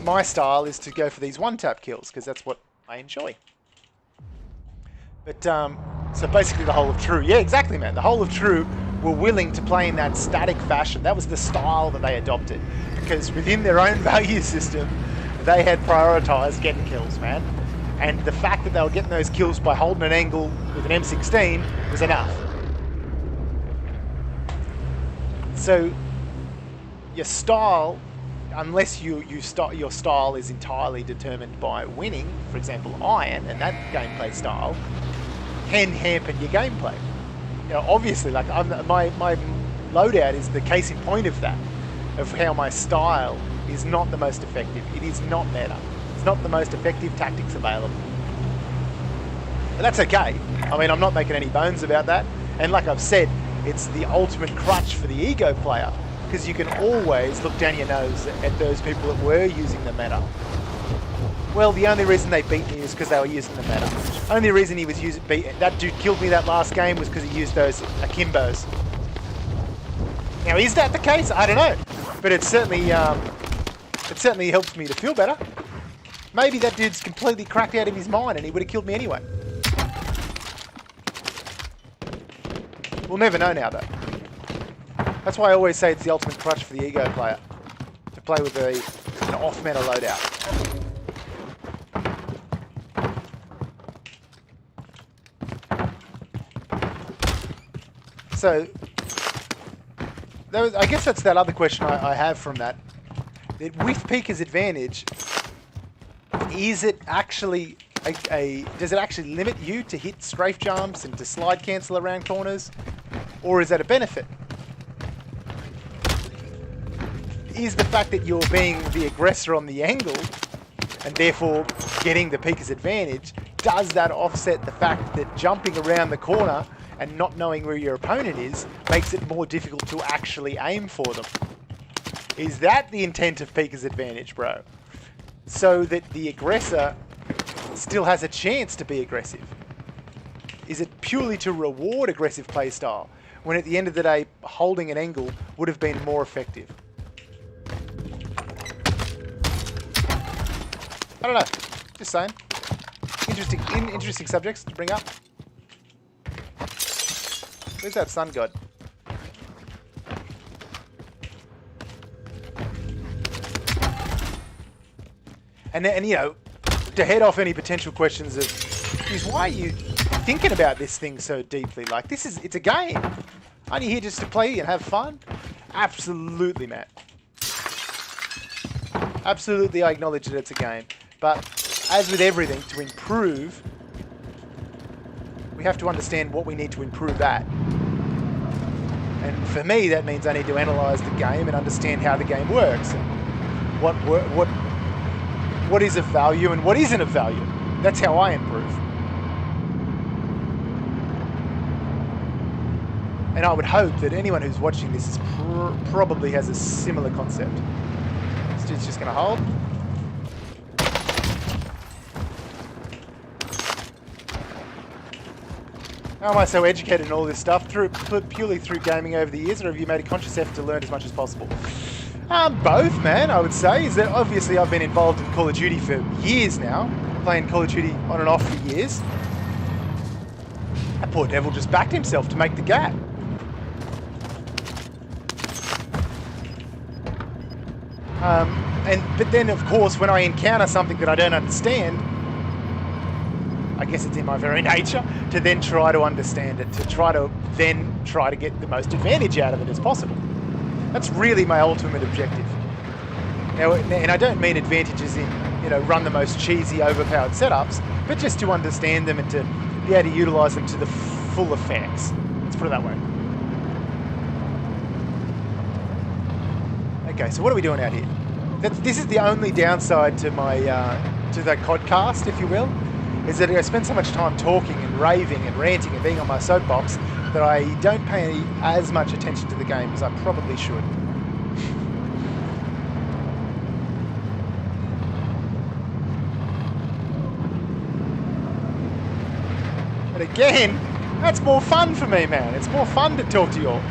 My style is to go for these one-tap kills, because that's what I enjoy. But, so basically the whole of True. Yeah, exactly, man. The whole of True were willing to play in that static fashion. That was the style that they adopted. Because within their own value system, they had prioritized getting kills, man. And the fact that they were getting those kills by holding an angle with an M16 was enough. So your style, unless your style is entirely determined by winning, for example iron and that gameplay style, can hamper your gameplay. Obviously, like my loadout is the case in point of that, of how my style is not the most effective. It is not meta. It's not the most effective tactics available. But that's okay. I mean, I'm not making any bones about that. And like I've said, it's the ultimate crutch for the ego player, because you can always look down your nose at those people that were using the meta. Well, the only reason they beat me is because they were using the meta. Only reason he was that dude killed me that last game was because he used those akimbos. Now, is that the case? I don't know, but it certainly helps me to feel better. Maybe that dude's completely cracked out of his mind and he would have killed me anyway. We'll never know now, though. That's why I always say it's the ultimate crutch for the ego player, to play with an off-meta loadout. So, I guess that's that other question I have from that. With Pika's advantage, is it actually does it actually limit you to hit strafe jumps and to slide cancel around corners, or is that a benefit? Is the fact that you're being the aggressor on the angle and therefore getting the Pika's advantage, does that offset the fact that jumping around the corner and not knowing where your opponent is makes it more difficult to actually aim for them? Is that the intent of Pika's advantage, bro? So that the aggressor still has a chance to be aggressive? Is it purely to reward aggressive playstyle, when at the end of the day, holding an angle would have been more effective? I don't know. Just saying. Interesting subjects to bring up. Where's that sun god? And to head off any potential questions of, is why are you thinking about this thing so deeply? Like, it's a game. Aren't you here just to play and have fun? Absolutely, Matt. Absolutely, I acknowledge that it's a game. But as with everything, to improve, we have to understand what we need to improve at. And for me, that means I need to analyse the game and understand how the game works, and what is of value and what isn't of value. That's how I improve. And I would hope that anyone who's watching this is probably has a similar concept. This dude's just going to hold. How am I so educated in all this stuff? Purely through gaming over the years, or have you made a conscious effort to learn as much as possible? Both, man, I would say. Is that obviously I've been involved in Call of Duty for years now, playing Call of Duty on and off for years. That poor devil just backed himself to make the gap. But then, of course, when I encounter something that I don't understand, I guess it's in my very nature to then try to understand it, to try to get the most advantage out of it as possible. That's really my ultimate objective. Now, and I don't mean advantages in, run the most cheesy, overpowered setups, but just to understand them and to be able to utilise them to the full effects. Let's put it that way. Okay, so what are we doing out here? This is the only downside to my to the Codcast, if you will, is that I spend so much time talking and raving and ranting and being on my soapbox that I don't pay as much attention to the game as I probably should. But again, that's more fun for me, man. It's more fun to talk to you all.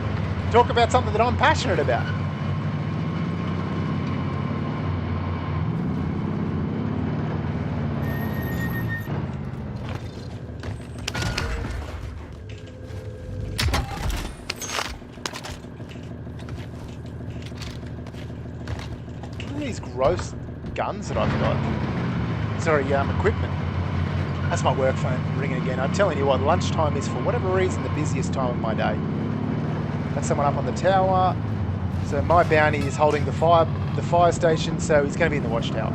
Talk about something that I'm passionate about. These gross guns that I've got. Sorry, equipment. That's my work phone ringing again. I'm telling you what, lunchtime is for whatever reason the busiest time of my day. That's someone up on the tower. So my bounty is holding the fire station, so he's going to be in the watchtower.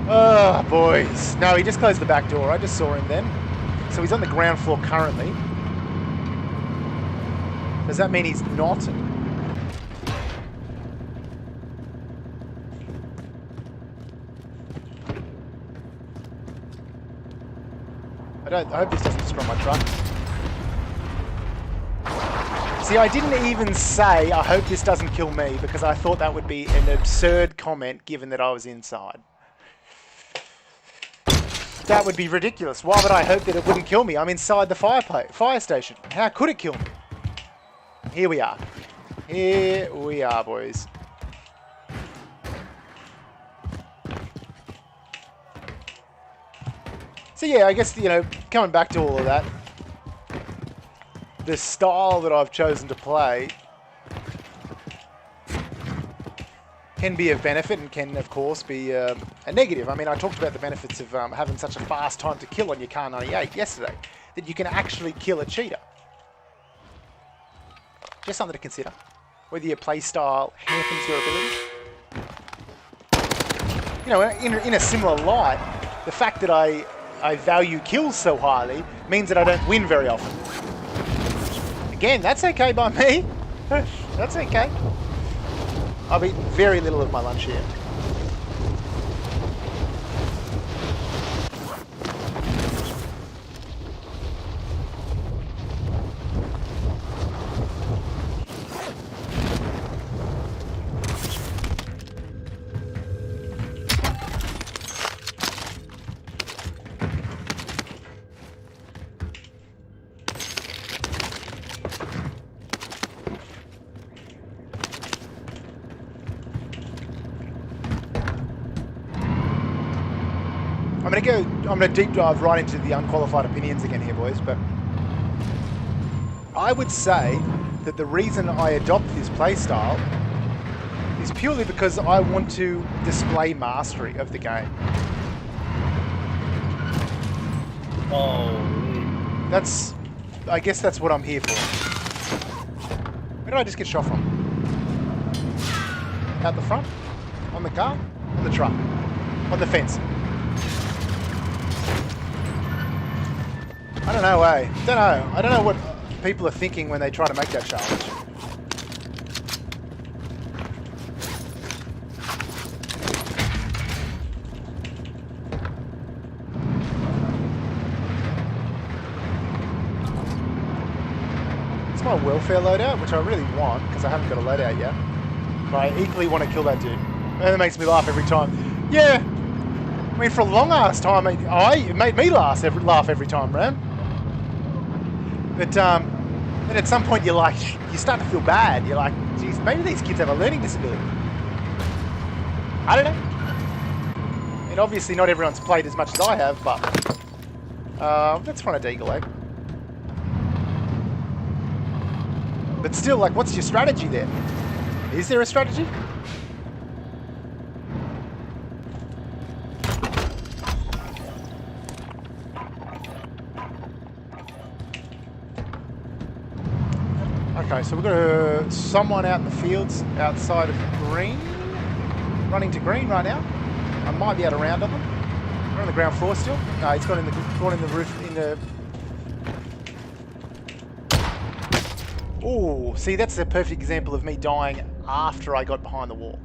Oh, boys. No, he just closed the back door. I just saw him then. So he's on the ground floor currently. Does that mean he's not? I hope this doesn't destroy my truck. See, I didn't even say, I hope this doesn't kill me, because I thought that would be an absurd comment given that I was inside. That would be ridiculous. Why would I hope that it wouldn't kill me? I'm inside the fire station. How could it kill me? Here we are. Here we are, boys. So yeah, I guess, you know, coming back to all of that, the style that I've chosen to play can be of benefit and can, of course, be a negative. I mean, I talked about the benefits of having such a fast time to kill on your Car 98 yesterday, that you can actually kill a cheater. Just something to consider. Whether your play style hampers your ability. You know, in a similar light, the fact that I value kills so highly means that I don't win very often. Again, that's okay by me. That's okay. I've eaten very little of my lunch here. I'm going to deep dive right into the unqualified opinions again here, boys, but I would say that the reason I adopt this playstyle is purely because I want to display mastery of the game. Oh. I guess that's what I'm here for. Where did I just get shot from? Out the front? On the car? On the truck? On the fence? I don't know, eh? I don't know what people are thinking when they try to make that challenge. It's my welfare loadout, which I really want, because I haven't got a loadout yet. But I equally want to kill that dude. And it makes me laugh every time. Yeah! I mean, for a long ass time, it made me laugh every time, man. But then at some point you start to feel bad. You're like, geez, maybe these kids have a learning disability. I don't know. And obviously not everyone's played as much as I have, but let's run a deagle, eh? But still, like, what's your strategy there? Is there a strategy? Okay, so we've got someone out in the fields outside of green, running to green right now. I might be able to round on them. We're on the ground floor still. No, it's gone in the roof in the. Oh, see, that's a perfect example of me dying after I got behind the wall.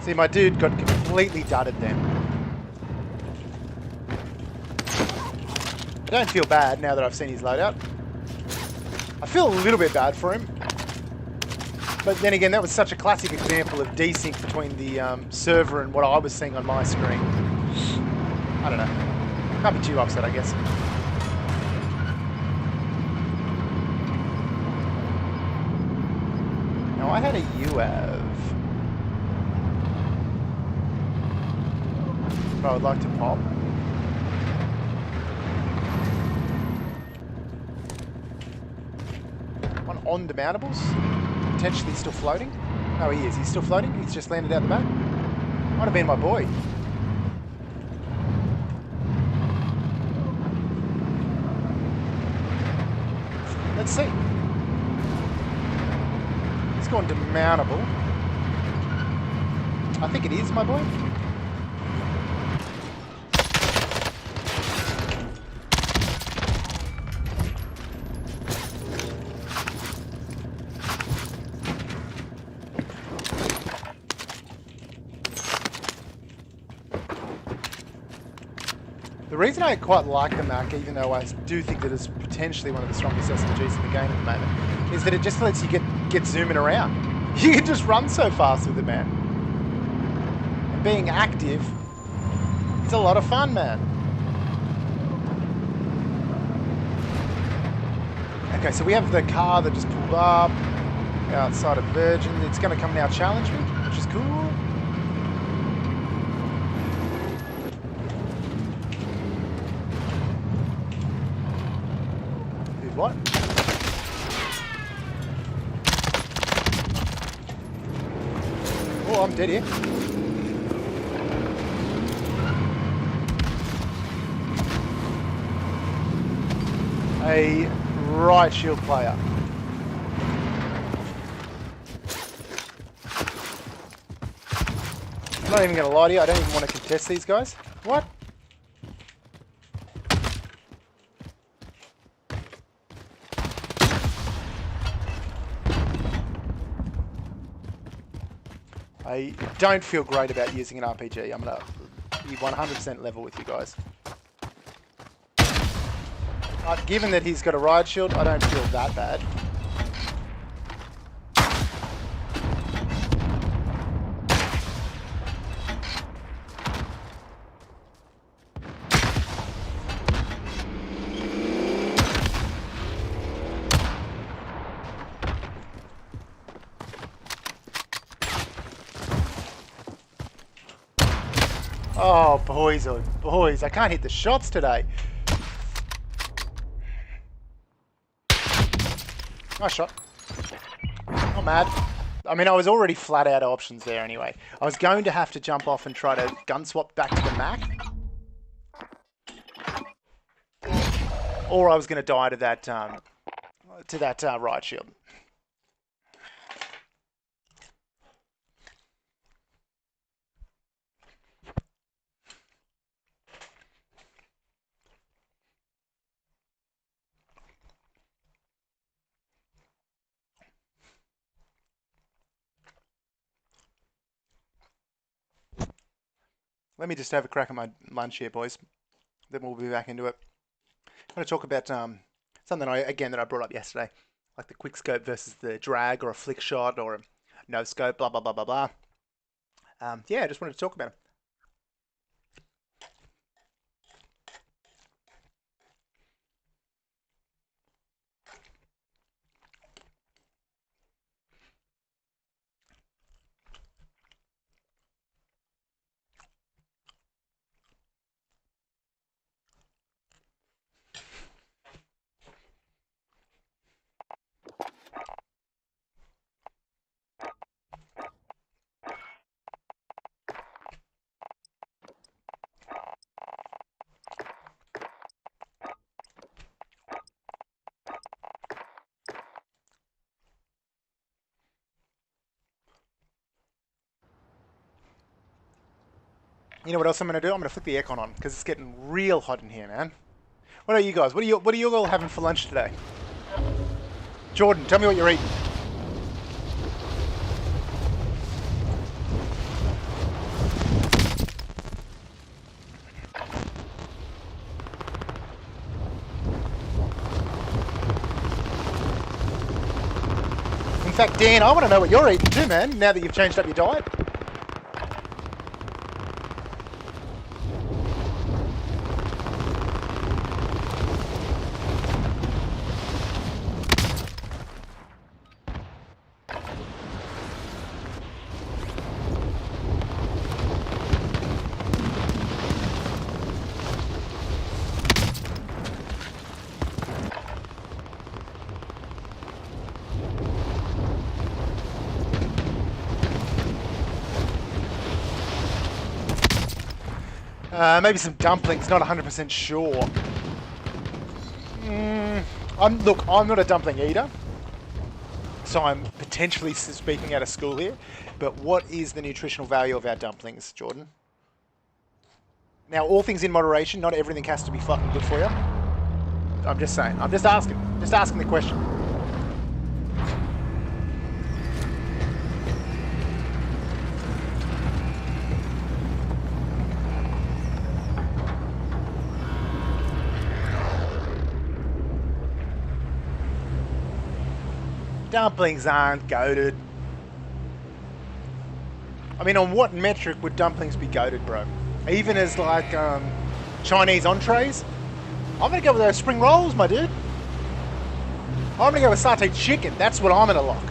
See, my dude got completely dudded then. I don't feel bad now that I've seen his loadout. I feel a little bit bad for him. But then again, that was such a classic example of desync between the server and what I was seeing on my screen. I don't know. Can't be too upset, I guess. Now, I had a UAV. I would like to pop. on demountables. Potentially still floating. No, he is. He's still floating. He's just landed out the back. Might have been my boy. Let's see. He's gone demountable. I think it is my boy. The reason I quite like the Mac, even though I do think that it's potentially one of the strongest SMGs in the game at the moment, is that it just lets you get zooming around. You can just run so fast with it, man. And being active, it's a lot of fun, man. Okay, so we have the car that just pulled up outside of Virgin. It's going to come now challenge me, which is cool. What? Oh, I'm dead here. A right shield player. I'm not even going to lie to you, I don't even want to contest these guys. What? I don't feel great about using an RPG. I'm going to be 100% level with you guys. But given that he's got a riot shield, I don't feel that bad. Oh, boys, oh, boys, I can't hit the shots today. Nice shot. Not mad. I mean, I was already flat out of options there anyway. I was going to have to jump off and try to gun swap back to the Mac. Or I was going to die to that riot shield. Let me just have a crack at my lunch here, boys. Then we'll be back into it. I'm going to talk about something that I brought up yesterday, like the quick scope versus the drag, or a flick shot, or a no scope, blah blah blah blah blah. Yeah, I just wanted to talk about it. You know what else I'm going to do? I'm going to flip the aircon on because it's getting real hot in here, man. What are you guys? What are you all having for lunch today? Jordan, tell me what you're eating. In fact, Dan, I want to know what you're eating too, man, now that you've changed up your diet. Maybe some dumplings, not 100% sure. Look, I'm not a dumpling eater, so I'm potentially speaking out of school here. But what is the nutritional value of our dumplings, Jordan? Now, all things in moderation. Not everything has to be fucking good for you. I'm just saying. I'm just asking. Just asking the question. Dumplings aren't goated. I mean, on what metric would dumplings be goated, bro? Even as like Chinese entrees? I'm gonna go with those spring rolls, my dude. I'm gonna go with satay chicken. That's what I'm gonna lock.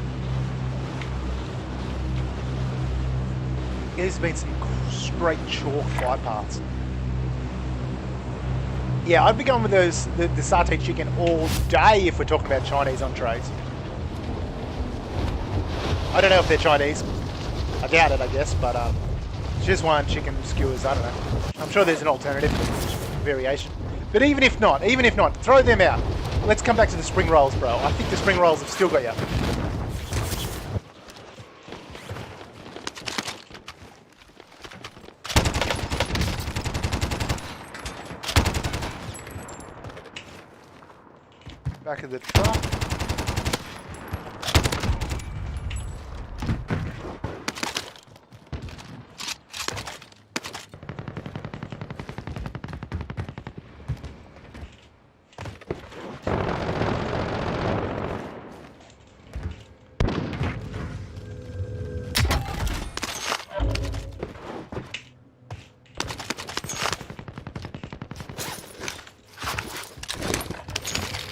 There's been some straight chalk fight paths. Yeah, I'd be going with those the satay chicken all day if we're talking about Chinese entrees. I don't know if they're Chinese. I doubt it, I guess, but just one chicken skewers, I don't know. I'm sure there's an alternative variation. But even if not, throw them out. Let's come back to the spring rolls, bro. I think the spring rolls have still got you. Back of the truck.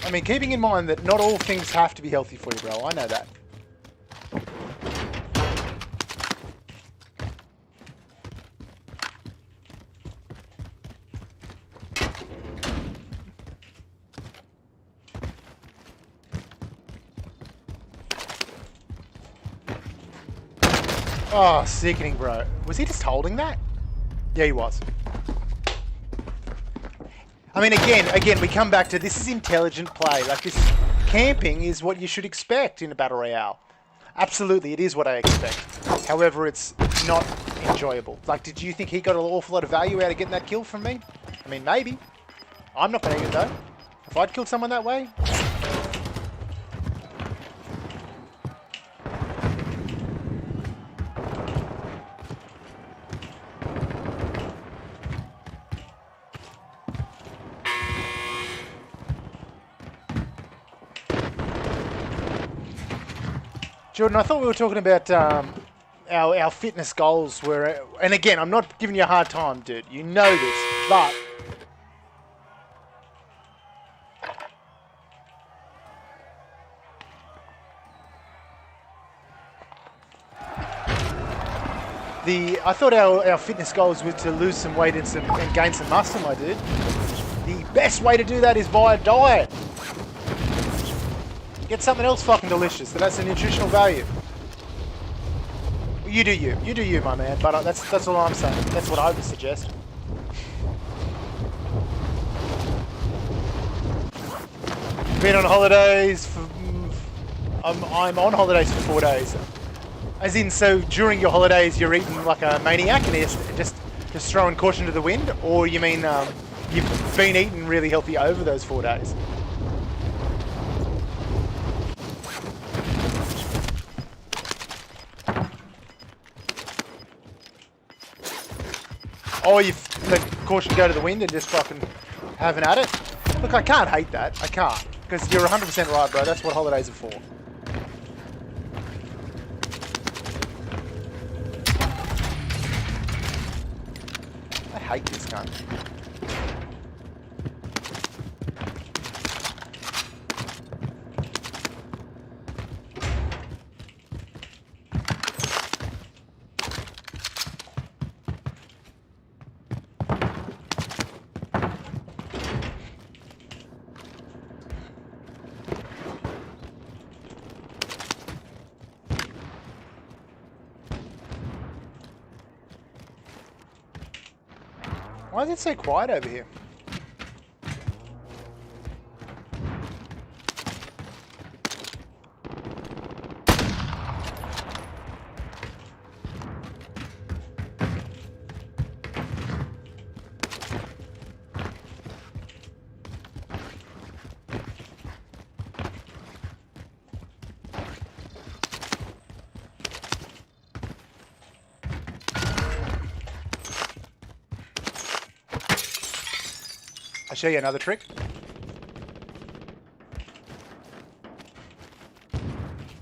I mean, keeping in mind that not all things have to be healthy for you, bro. I know that. Oh, sickening, bro. Was he just holding that? Yeah, he was. I mean, again, we come back to this is intelligent play. Like, this camping is what you should expect in a battle royale. Absolutely, it is what I expect. However, it's not enjoyable. Like, did you think he got an awful lot of value out of getting that kill from me? I mean, maybe. I'm not going to eat it, though. If I'd killed someone that way... Jordan, I thought we were talking about our fitness goals were... And again, I'm not giving you a hard time, dude. You know this, but... I thought our fitness goals were to lose some weight and gain some muscle, my dude. The best way to do that is via diet. Get something else fucking delicious that has a nutritional value. You do you. You do you, my man. But that's all I'm saying. That's what I would suggest. Been on holidays for... I'm on holidays for 4 days. As in, so during your holidays you're eating like a maniac and just throwing caution to the wind? Or you mean you've been eating really healthy over those 4 days? Or you've let caution go to the wind and just fucking having at it? Look, I can't hate that. I can't. Because you're 100% right, bro. That's what holidays are for. I hate this gun. Why is it so quiet over here? I'll show you another trick.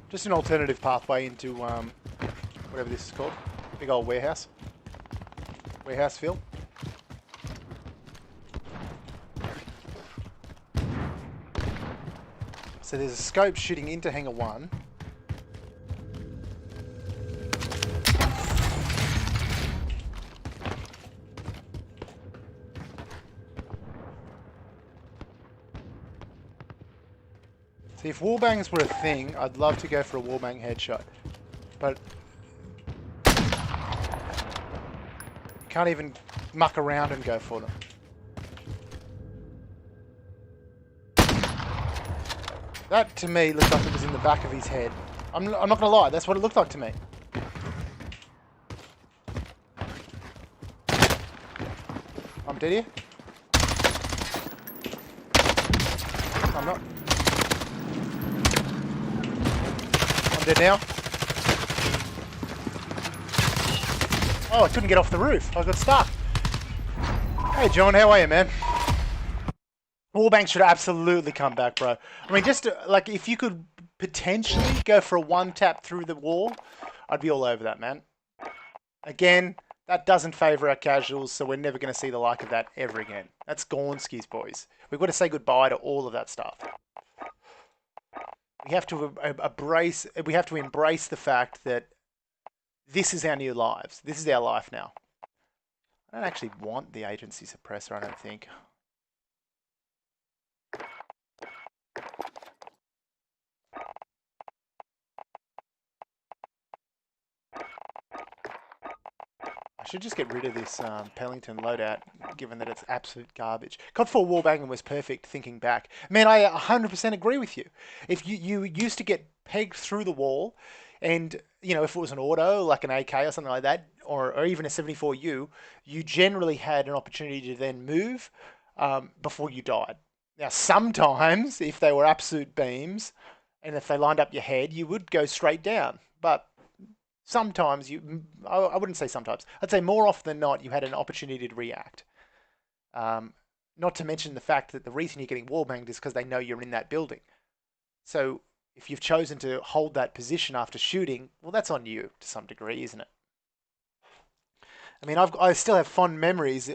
Just an alternative pathway into whatever this is called. Big old warehouse. Warehouse field. So there's a scope shooting into hangar 1. See, if wallbangs were a thing, I'd love to go for a wallbang headshot. But you can't even muck around and go for them. That, to me, looked like it was in the back of his head. I'm not going to lie, that's what it looked like to me. I'm dead here. I'm not. I'm dead now. Oh, I couldn't get off the roof. I got stuck. Hey, John, how are you, man? Wallbang should absolutely come back, bro. I mean, just like if you could potentially go for a one tap through the wall, I'd be all over that, man. Again, that doesn't favour our casuals, so we're never going to see the like of that ever again. That's Gornski's, boys. We've got to say goodbye to all of that stuff. We have to embrace the fact that this is our new lives. This is our life now. I don't actually want the agency suppressor, I don't think. I should just get rid of this Pellington loadout, given that it's absolute garbage. COD 4 wallbanging was perfect, thinking back. Man, I 100% agree with you. If you used to get pegged through the wall, and, you know, if it was an auto, like an AK or something like that, or even a 74U, you generally had an opportunity to then move before you died. Now, sometimes, if they were absolute beams, and if they lined up your head, you would go straight down. But sometimes I wouldn't say sometimes, I'd say more often than not, you had an opportunity to react. Not to mention the fact that the reason you're getting wallbanged is because they know you're in that building. So if you've chosen to hold that position after shooting, well, that's on you to some degree, isn't it? I mean, I still have fond memories,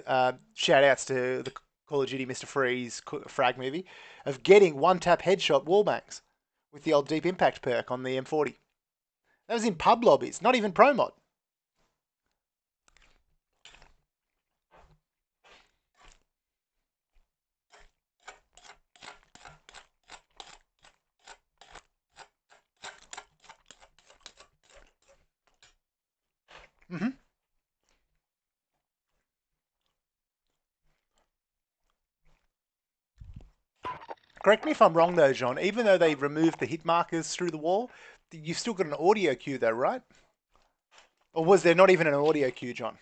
shout outs to the Call of Duty Mr. Freeze frag movie, of getting one-tap headshot wallbangs with the old Deep Impact perk on the M40. That was in pub lobbies, not even pro mod. Correct me if I'm wrong though, John. Even though they removed the hit markers through the wall, you've still got an audio cue though, right? Or was there not even an audio cue, John?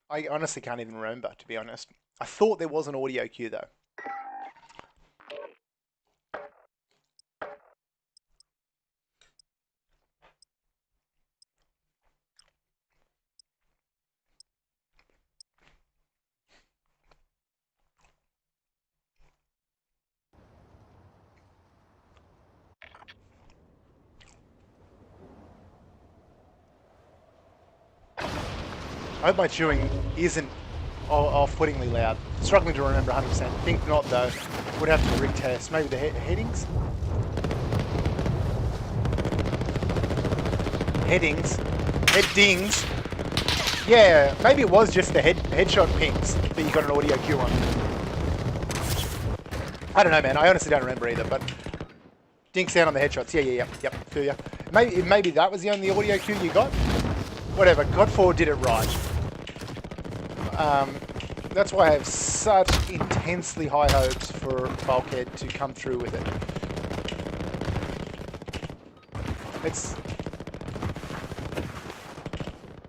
I honestly can't even remember, to be honest. I thought there was an audio cue though. I hope my chewing isn't off-puttingly loud. Struggling to remember 100%. Think not though. Would have to retest. Maybe the headings? Headings? Headings? Yeah, maybe it was just the headshot pings that you got an audio cue on. I don't know, man. I honestly don't remember either, but dink sound on the headshots. Yeah. Feel ya. Maybe that was the only audio cue you got. Whatever. God 4 did it right. That's why I have such intensely high hopes for Bulkhead to come through with it.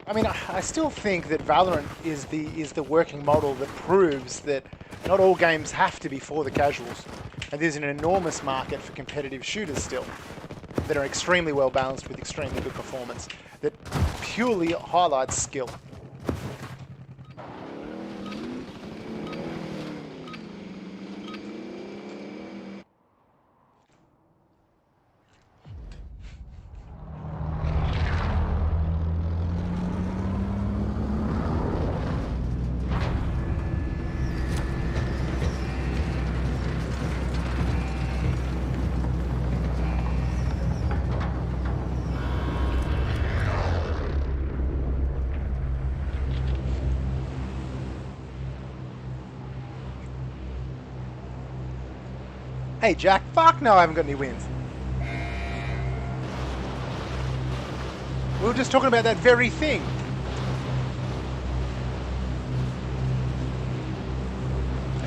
I mean, I still think that Valorant is the working model that proves that not all games have to be for the casuals. And there's an enormous market for competitive shooters still that are extremely well balanced with extremely good performance that purely highlights skill. Hey Jack, fuck no, I haven't got any wins. We were just talking about that very thing.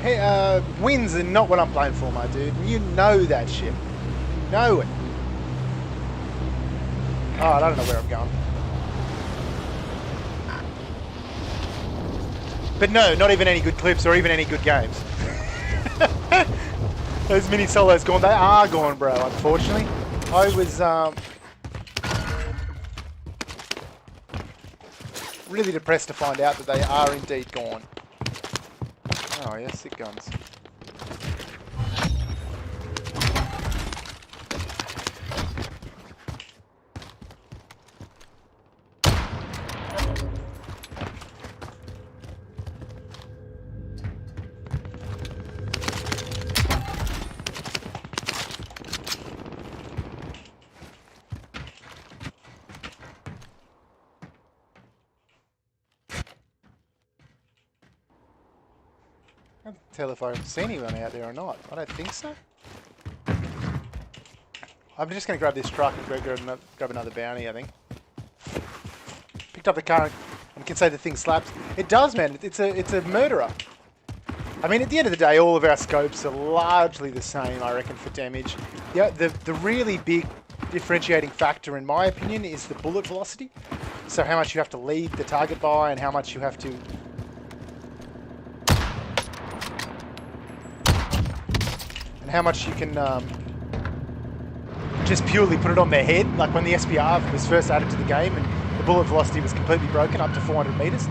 Hey, wins are not what I'm playing for, my dude. You know that shit. You know it. Oh, I don't know where I'm going. But no, not even any good clips or even any good games. Those mini solos gone. They are gone, bro, unfortunately. I was really depressed to find out that they are indeed gone. Oh, yeah, sick guns. I can't tell if I've seen anyone out there or not. I don't think so. I'm just going to grab this truck and grab another bounty, I think. Picked up the car and can say the thing slaps. It does, man. It's a murderer. I mean, at the end of the day, all of our scopes are largely the same, I reckon, for damage. Yeah, the really big differentiating factor, in my opinion, is the bullet velocity. So how much you have to lead the target by and how much you have to... and how much you can just purely put it on their head. Like when the SPR was first added to the game and the bullet velocity was completely broken up to 400 meters.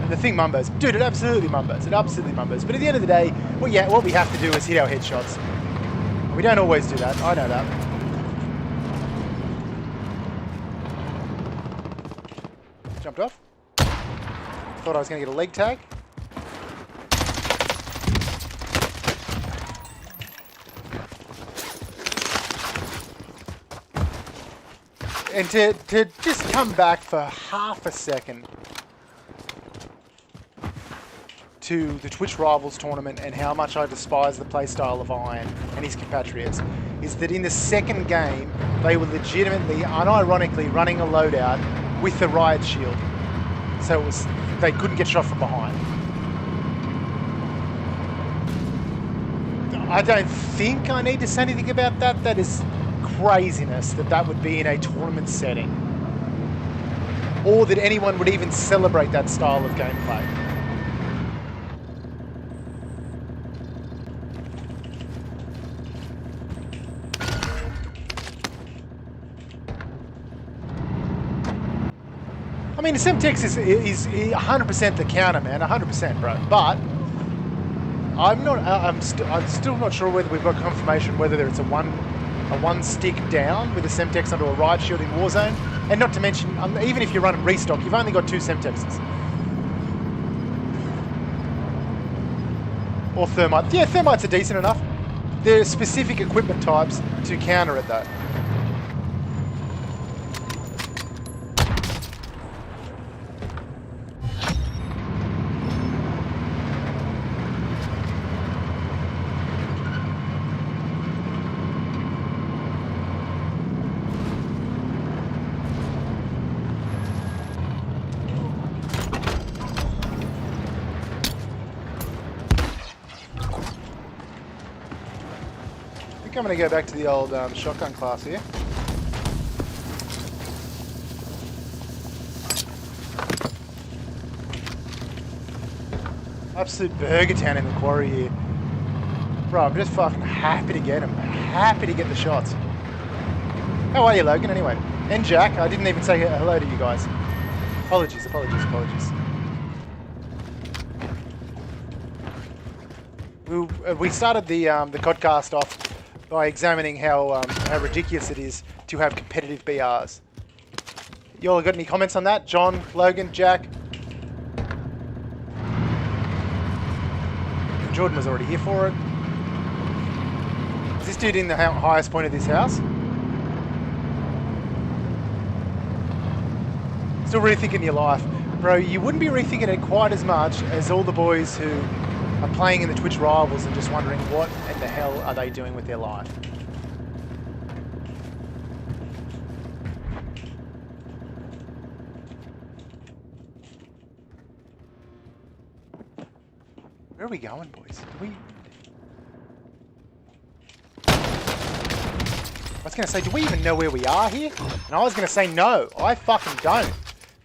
The thing mumbos. Dude, it absolutely mumbos. It absolutely mumbos. But at the end of the day, what we have to do is hit our headshots. We don't always do that. I know that. Jumped off. Thought I was going to get a leg tag. And to just come back for half a second to the Twitch Rivals tournament and how much I despise the playstyle of Iron and his compatriots, is that in the second game, they were legitimately, unironically running a loadout with the riot shield. So it was, they couldn't get shot from behind. I don't think I need to say anything about that. That is craziness that would be in a tournament setting. Or that anyone would even celebrate that style of gameplay. I mean, Semtex is 100% the counter, man, 100%, bro. But I'm still not sure whether we've got confirmation whether it's a one stick down with a Semtex under a riot shield in Warzone, and not to mention even if you're running restock, you've only got 2 Semtexes. Or Thermite. Yeah, Thermites are decent enough. There are specific equipment types to counter it though. I'm going to go back to the old shotgun class here. Absolute burger town in the quarry here. Bro, I'm just fucking happy to get him. Happy to get the shots. How are you, Logan, anyway? And Jack, I didn't even say hello to you guys. Apologies. We started the Codcast off by examining how ridiculous it is to have competitive BRs. Y'all got any comments on that? John, Logan, Jack? Jordan was already here for it. Is this dude in the highest point of this house? Still rethinking your life. Bro, you wouldn't be rethinking it quite as much as all the boys who are playing in the Twitch Rivals and just wondering what in the hell are they doing with their life. Where are we going, boys? I was going to say, do we even know where we are here? And I was going to say no. I fucking don't.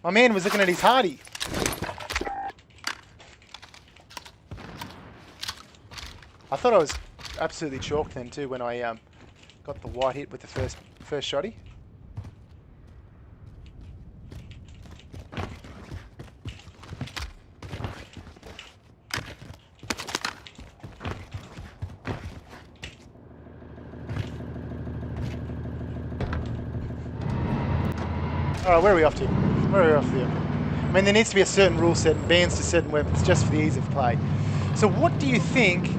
My man was looking at his hardy. I thought I was absolutely chalked then too when I got the white hit with the first shotty. Alright, where are we off to? I mean, there needs to be a certain rule set and bans to certain weapons just for the ease of play. So what do you think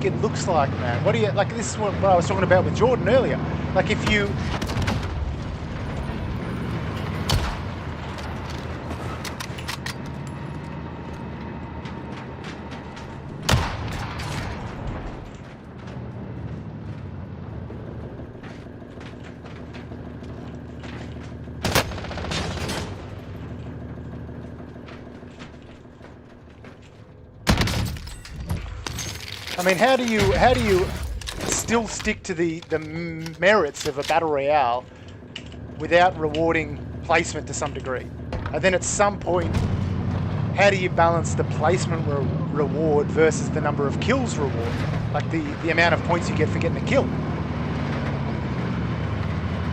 it looks like, man? What do you, like, this is what I was talking about with Jordan earlier. Like, if you... I mean, how do you still stick to the merits of a battle royale without rewarding placement to some degree? And then at some point, how do you balance the placement reward versus the number of kills reward? Like the amount of points you get for getting a kill.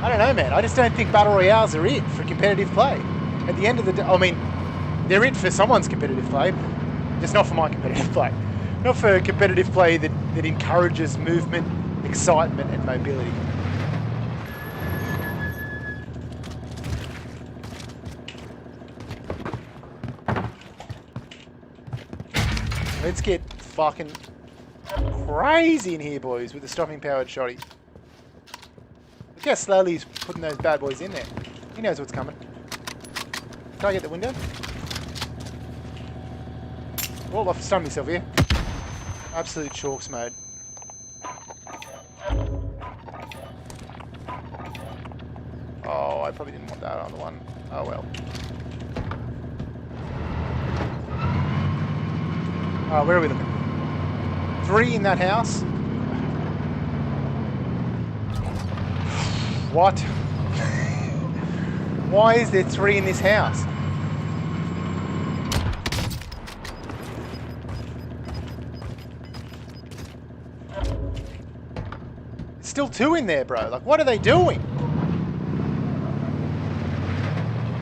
I don't know, man. I just don't think battle royales are it for competitive play. At the end of the day, I mean, they're it for someone's competitive play, just not for my competitive play. Not for competitive play that encourages movement, excitement, and mobility. Let's get fucking crazy in here, boys, with the stopping powered shotty. Look how slowly he's putting those bad boys in there. He knows what's coming. Can I get the window? Oh, I've stunned myself here. Absolute chalks mode. Oh, I probably didn't want that on the one. Oh well. Oh, where are we looking? 3 in that house? What? Why is there 3 in this house? Still 2 in there, bro. Like, what are they doing?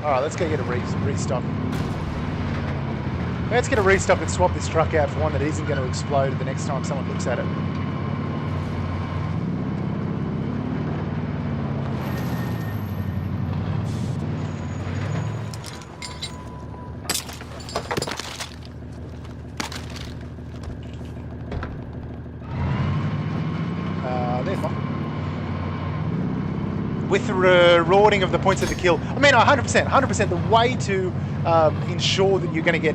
Alright, let's go get a restock. Let's get a restock and swap this truck out for one that isn't going to explode the next time someone looks at it. With the rewarding of the points of the kill. I mean, 100%. The way to ensure that you're going to get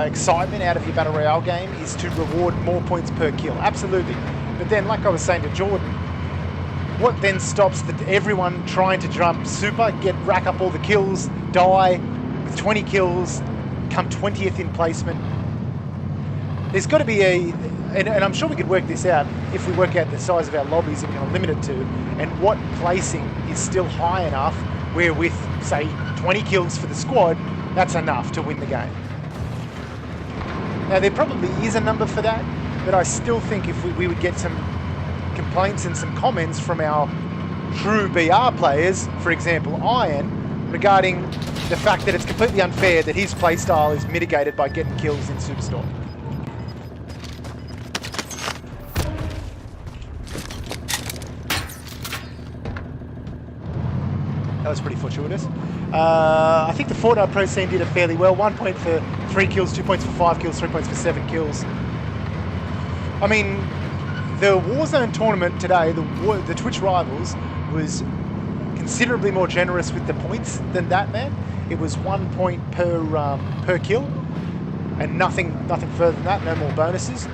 excitement out of your Battle Royale game is to reward more points per kill. Absolutely. But then, like I was saying to Jordan, what then stops everyone trying to jump super, rack up all the kills, die with 20 kills, come 20th in placement? There's got to be and I'm sure we could work this out if we work out the size of our lobbies that we're going to limit it to, and what placing is still high enough where with, say, 20 kills for the squad, that's enough to win the game. Now, there probably is a number for that, but I still think if we would get some complaints and some comments from our true BR players, for example, Iron, regarding the fact that it's completely unfair that his playstyle is mitigated by getting kills in Superstore. That was pretty fortuitous. I think the Fortnite Pro scene did it fairly well. 1 point for 3 kills, 2 points for 5 kills, 3 points for 7 kills. I mean, the Warzone tournament today, the Twitch Rivals, was considerably more generous with the points than that, man. It was 1 point per kill, and nothing further than that, no more bonuses.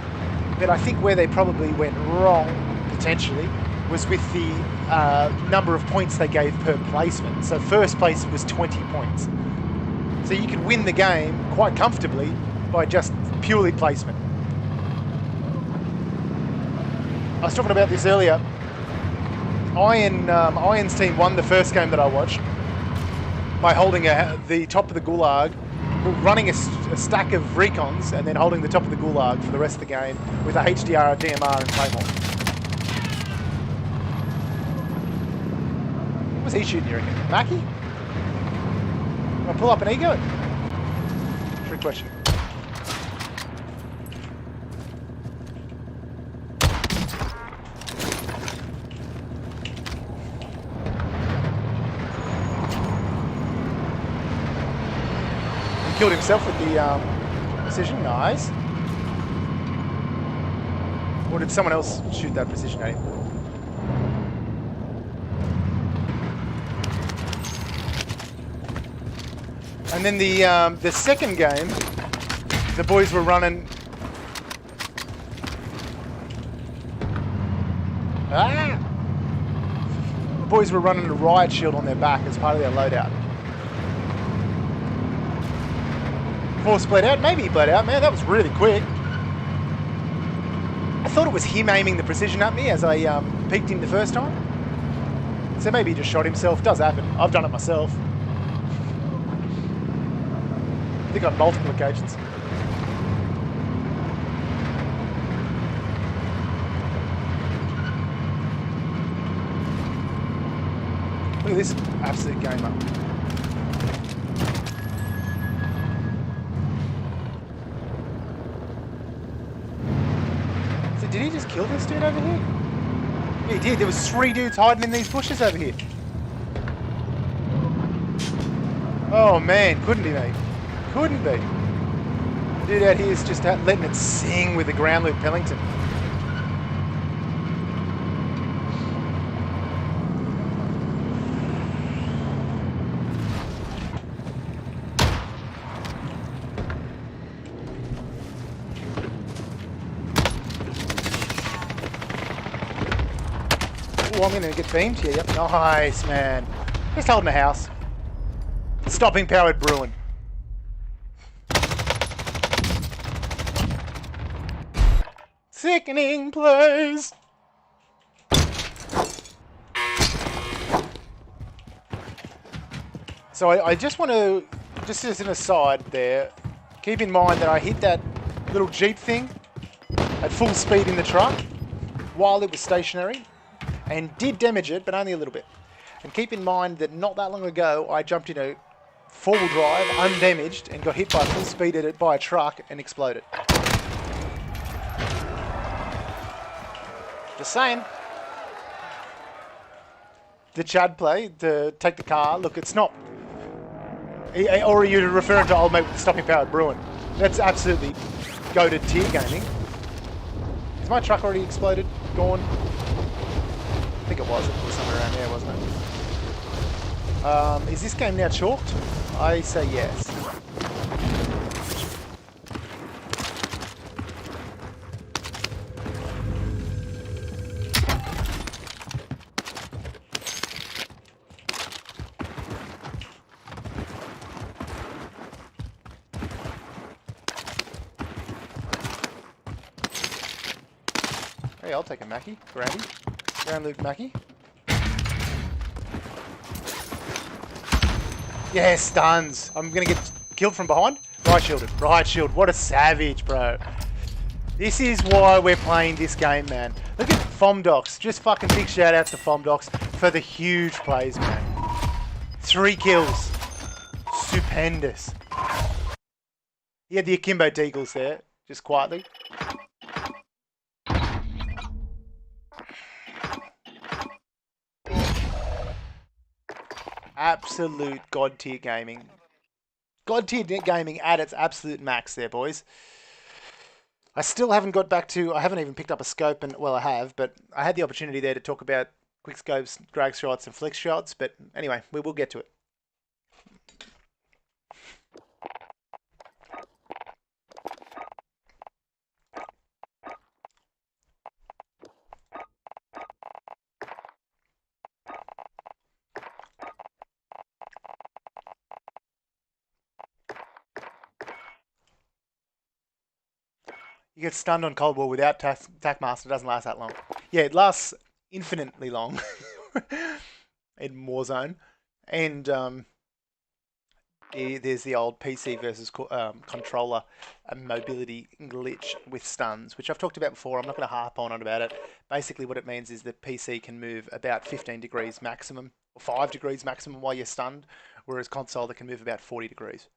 But I think where they probably went wrong, potentially, was with the number of points they gave per placement. So first place was 20 points. So you could win the game quite comfortably by just purely placement. I was talking about this earlier. Iron's team won the first game that I watched by holding the top of the gulag, running a stack of recons, and then holding the top of the gulag for the rest of the game with a HDR, DMR, and Claymore. What was he shooting, you reckon? Mackie? Want to pull up an ego? Trick question. Killed himself with the precision. Nice. Or did someone else shoot that precision at him? And then the second game, the boys were running. The boys were running a riot shield on their back as part of their loadout. 4 split out, maybe he bled out, man, that was really quick. I thought it was him aiming the precision at me as I peeked him the first time. So maybe he just shot himself, does happen, I've done it myself. I think on multiple occasions. Look at this absolute gamer. Did he just kill this dude over here? Yeah, he did. There was 3 dudes hiding in these bushes over here. Oh man, couldn't he, mate? Couldn't be. Dude out here is just letting it sing with the ground loop Pellington. Oh, I'm going to get beamed here. Yep. Nice, man. Just holding the house. Stopping powered Bruin. Sickening plays. So I just want to, just as an aside there, keep in mind that I hit that little Jeep thing at full speed in the truck while it was stationary. And did damage it, but only a little bit. And keep in mind that not that long ago, I jumped in a 4-wheel drive, undamaged, and got hit by full speed at it by a truck and exploded. Just saying. The Chad play, to take the car, look, it's not... Or are you referring to old mate with the stopping powered Bruin? That's absolutely goated tier gaming. Is my truck already exploded? Gone? I think it was somewhere around there, wasn't it? Is this game now chalked? I say yes. Hey, I'll take a Mackie. Grandy. Grand Luke Mackie. Yeah, stuns. I'm going to get killed from behind. Right shielded. Right shield. What a savage, bro. This is why we're playing this game, man. Look at Fomdox. Just fucking big shout outs to Fomdox for the huge plays, man. 3 kills. Stupendous. He had the Akimbo Deagles there, just quietly. Absolute god tier gaming. God tier gaming at its absolute max there, boys. I still haven't got back to, I haven't even picked up a scope, and well, I have, but I had the opportunity there to talk about quick scopes, drag shots, and flex shots, but anyway, we will get to it. You get stunned on Cold War without Tac Master. It doesn't last that long. Yeah, it lasts infinitely long in Warzone. And there's the old PC versus controller mobility glitch with stuns, which I've talked about before. I'm not going to harp on about it. Basically, what it means is that PC can move about 15 degrees maximum, or 5 degrees maximum while you're stunned, whereas console that can move about 40 degrees.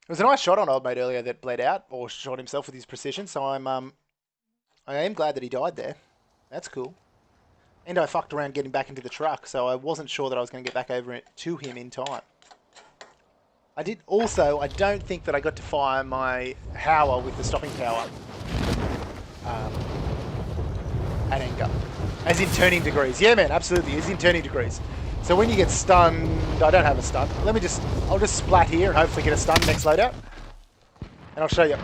It was a nice shot on old mate earlier that bled out, or shot himself with his precision, so I am glad that he died there. That's cool. And I fucked around getting back into the truck, so I wasn't sure that I was going to get back over it to him in time. I did also, I don't think that I got to fire my Howler with the stopping power at anger. As in turning degrees. Yeah, man, absolutely, as in turning degrees. So when you get stunned, I don't have a stun. I'll just splat here and hopefully get a stun next loadout. And I'll show you.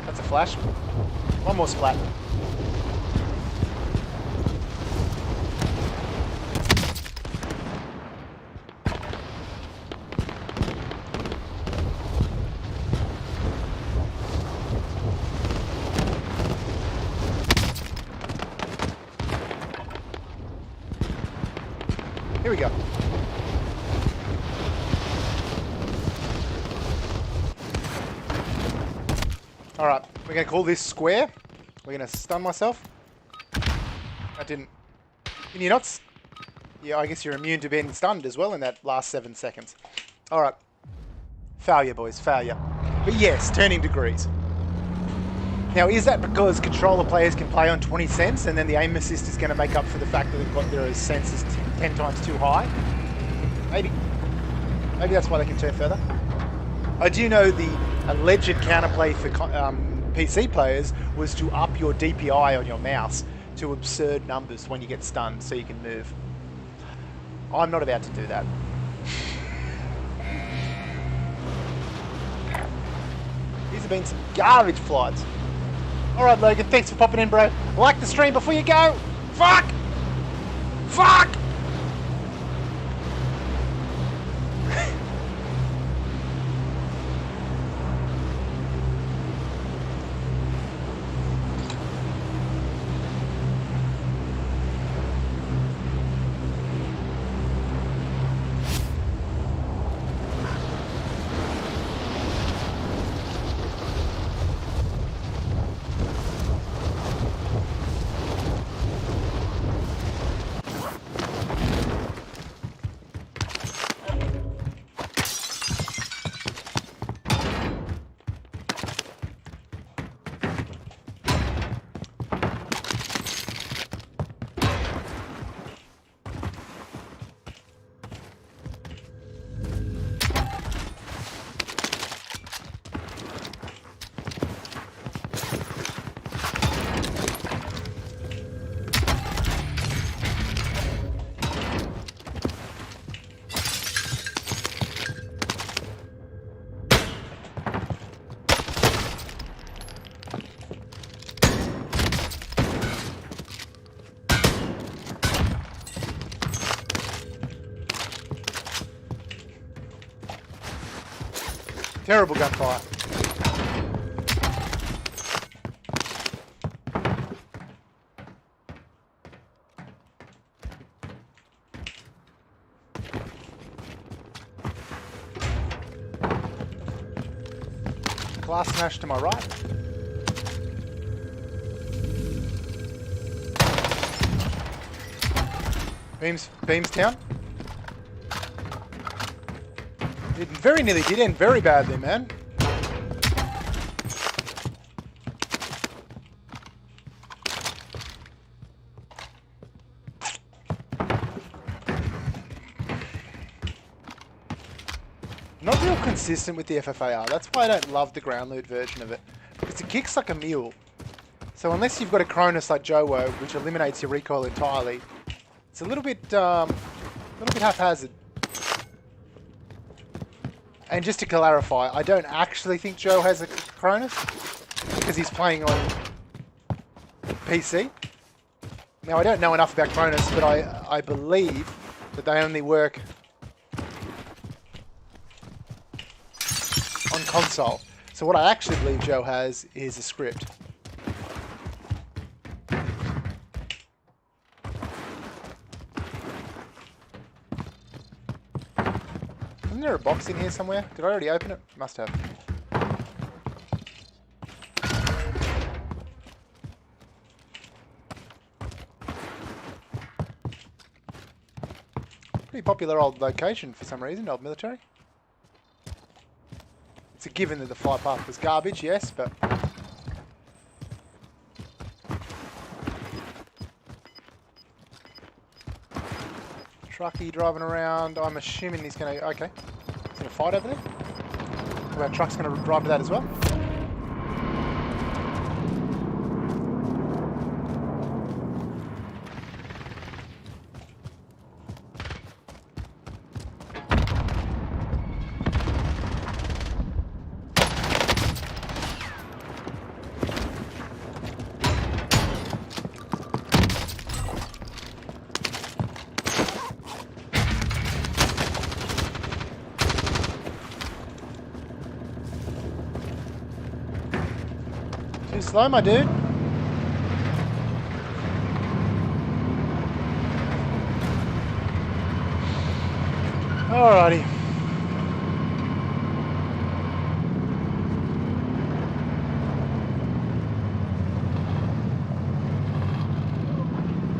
That's a flash. One more splat. Here we go. Alright, we're going to call this square. We're going to stun myself. That didn't... Can you not... Yeah, I guess you're immune to being stunned as well in that last 7 seconds. Alright. Failure, boys, failure. But yes, turning degrees. Now, is that because controller players can play on 20 cents and then the aim assist is going to make up for the fact that they've got their sensors 10 times too high? Maybe. Maybe that's why they can turn further. I do know the alleged counterplay for PC players was to up your DPI on your mouse to absurd numbers when you get stunned so you can move. I'm not about to do that. These have been some garbage flights. Alright, Logan, thanks for popping in, bro. Like the stream before you go. Fuck! Fuck! Terrible gunfire. Glass smash to my right. Beams town. It very nearly did end very badly, man. Not real consistent with the FFAR. That's why I don't love the ground loot version of it. Because it kicks like a mule. So unless you've got a Cronus like Jowo, which eliminates your recoil entirely, it's a little bit haphazard. And just to clarify, I don't actually think Joe has a Cronus because he's playing on PC. Now I don't know enough about Cronus, but I believe that they only work on console. So what I actually believe Joe has is a script. Isn't there a box in here somewhere? Did I already open it? Must have. Pretty popular old location for some reason, old military. It's a given that the flight path was garbage, yes, but... Trucky driving around. I'm assuming he's going to... Okay. He's going to fight over there. Our truck's going to drive to that as well. Too slow, my dude. Alrighty.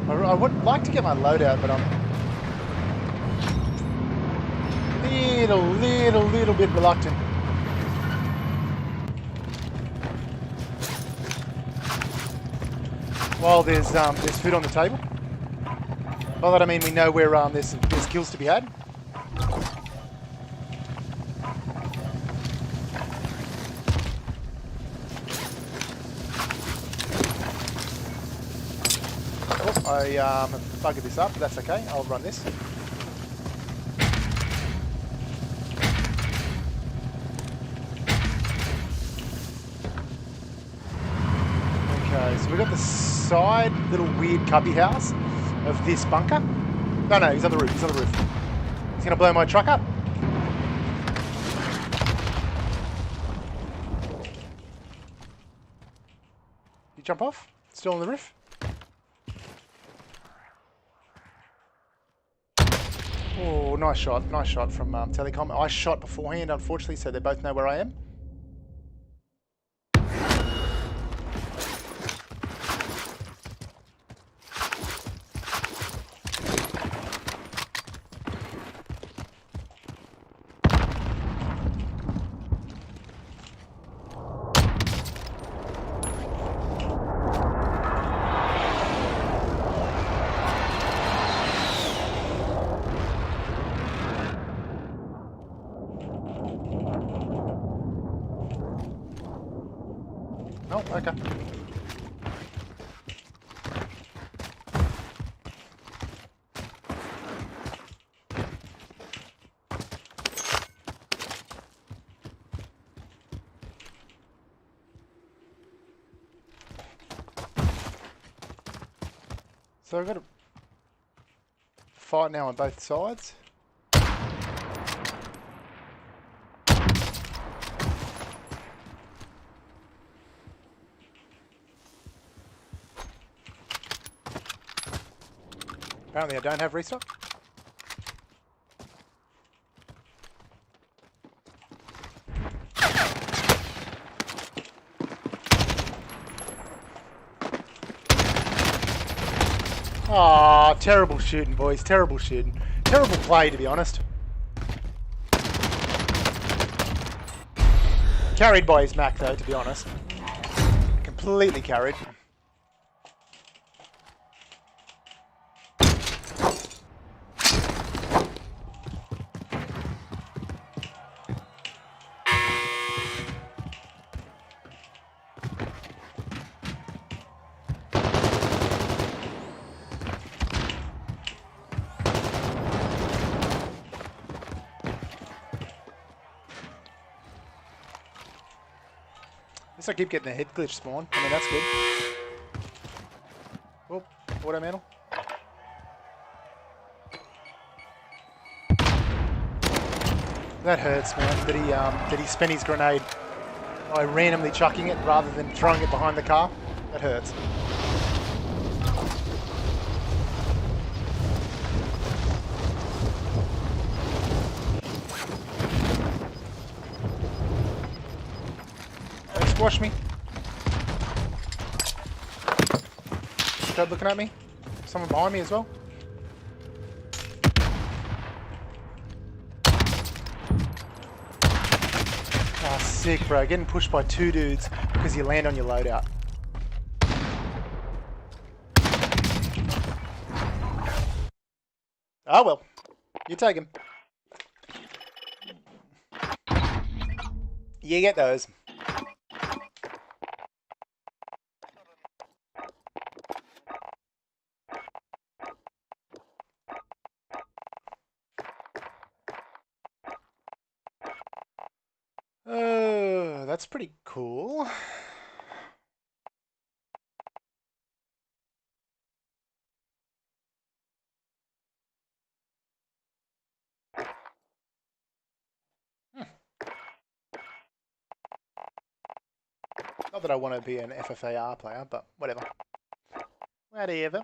I would like to get my loadout, but I'm little bit reluctant. While there's food on the table. By that I mean we know where there's kills to be had. Oh, I have buggered this up, but that's okay. I'll run this. Okay, so we've got the side little weird cubby house of this bunker. No, he's on the roof. He's on the roof. He's gonna blow my truck up. You jump off? Still on the roof? Oh, nice shot. Nice shot from Telecom. I shot beforehand, unfortunately, so they both know where I am. Oh, okay. So I've got a fight now on both sides. Apparently I don't have restock. Aw, terrible shooting, boys. Terrible shooting. Terrible play, to be honest. Carried by his Mac, though, to be honest. Completely carried. At least I keep getting the hit glitch spawn. I mean, that's good. Oh, auto mantle. That hurts, man. That he spent his grenade by randomly chucking it rather than throwing it behind the car. That hurts. Don't squash me. Stop looking at me. Someone behind me as well. Ah, sick, bro. Getting pushed by two dudes because you land on your loadout. Oh well. You take him. You get those. That's pretty cool. Not that I want to be an FFAR player, but whatever. Whatever.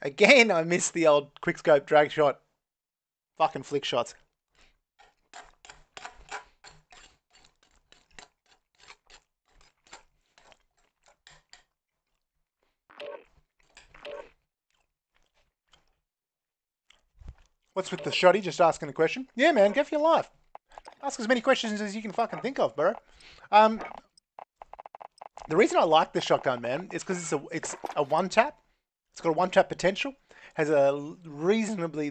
Again, I missed the old quickscope drag shot. Fucking flick shots. What's with the shotty? Just asking the question. Yeah, man, go for your life. Ask as many questions as you can fucking think of, bro. The reason I like the shotgun, man, is because it's a one tap. It's got a one tap potential. Has a reasonably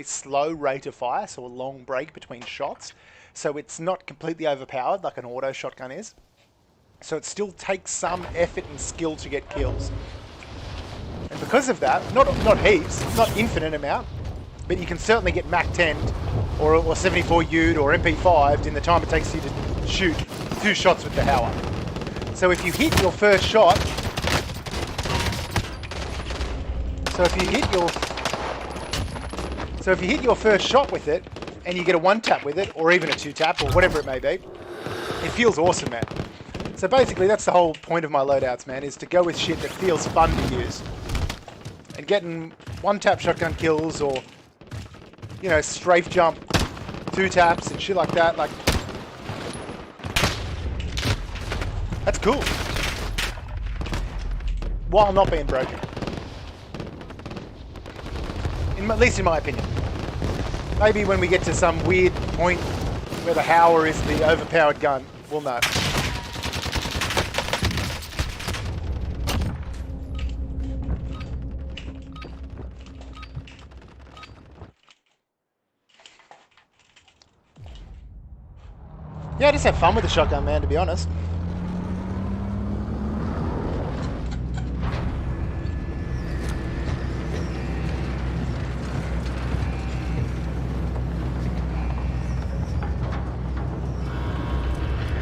slow rate of fire, so a long break between shots. So it's not completely overpowered like an auto shotgun is. So it still takes some effort and skill to get kills. And because of that, not heaps, not infinite amount, but you can certainly get Mac 10 or 74 U'd or MP5'd in the time it takes you to shoot 2 shots with the Hauer. So if you hit your first shot, so if you hit your first shot with it, and you get a 1-tap with it, or even a 2-tap, or whatever it may be, it feels awesome, man. So basically, that's the whole point of my loadouts, man, is to go with shit that feels fun to use. And getting 1-tap shotgun kills, or, you know, strafe jump 2-taps and shit like that, like, that's cool. While not being broken. At least in my opinion. Maybe when we get to some weird point where the Hauer is the overpowered gun, we'll know. Yeah, I just have fun with the shotgun, man, to be honest.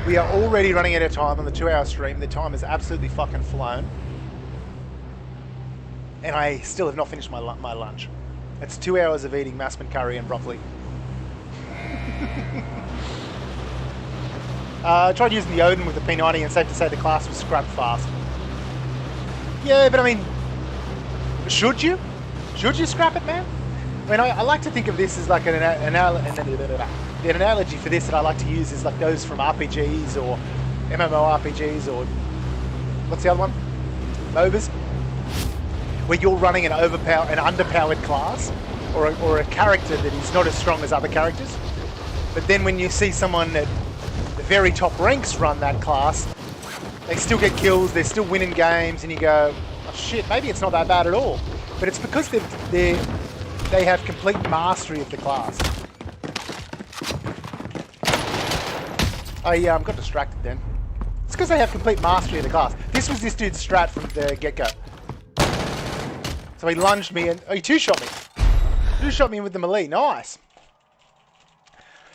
We are already running out of time on the 2-hour stream. The time has absolutely fucking flown. and I still have not finished my lunch. It's 2 hours of eating masman curry and broccoli. I tried using the Odin with the P90, and safe to say the class was scrapped fast. Yeah, but I mean, should you? Should you scrap it, man? I mean, I like to think of this as like the analogy for this that I like to use is like those from RPGs or MMORPGs or what's the other one? MOBAs, where you're running an underpowered class or a character that is not as strong as other characters. But then when you see someone at the very top ranks run that class, they still get kills, they're still winning games, and you go, oh shit, maybe it's not that bad at all. But it's because they have complete mastery of the class. I got distracted then. It's because they have complete mastery of the class. This was this dude's strat from the get-go. So he lunged me and... Oh, he two-shot me. Two-shot me with the melee. Nice.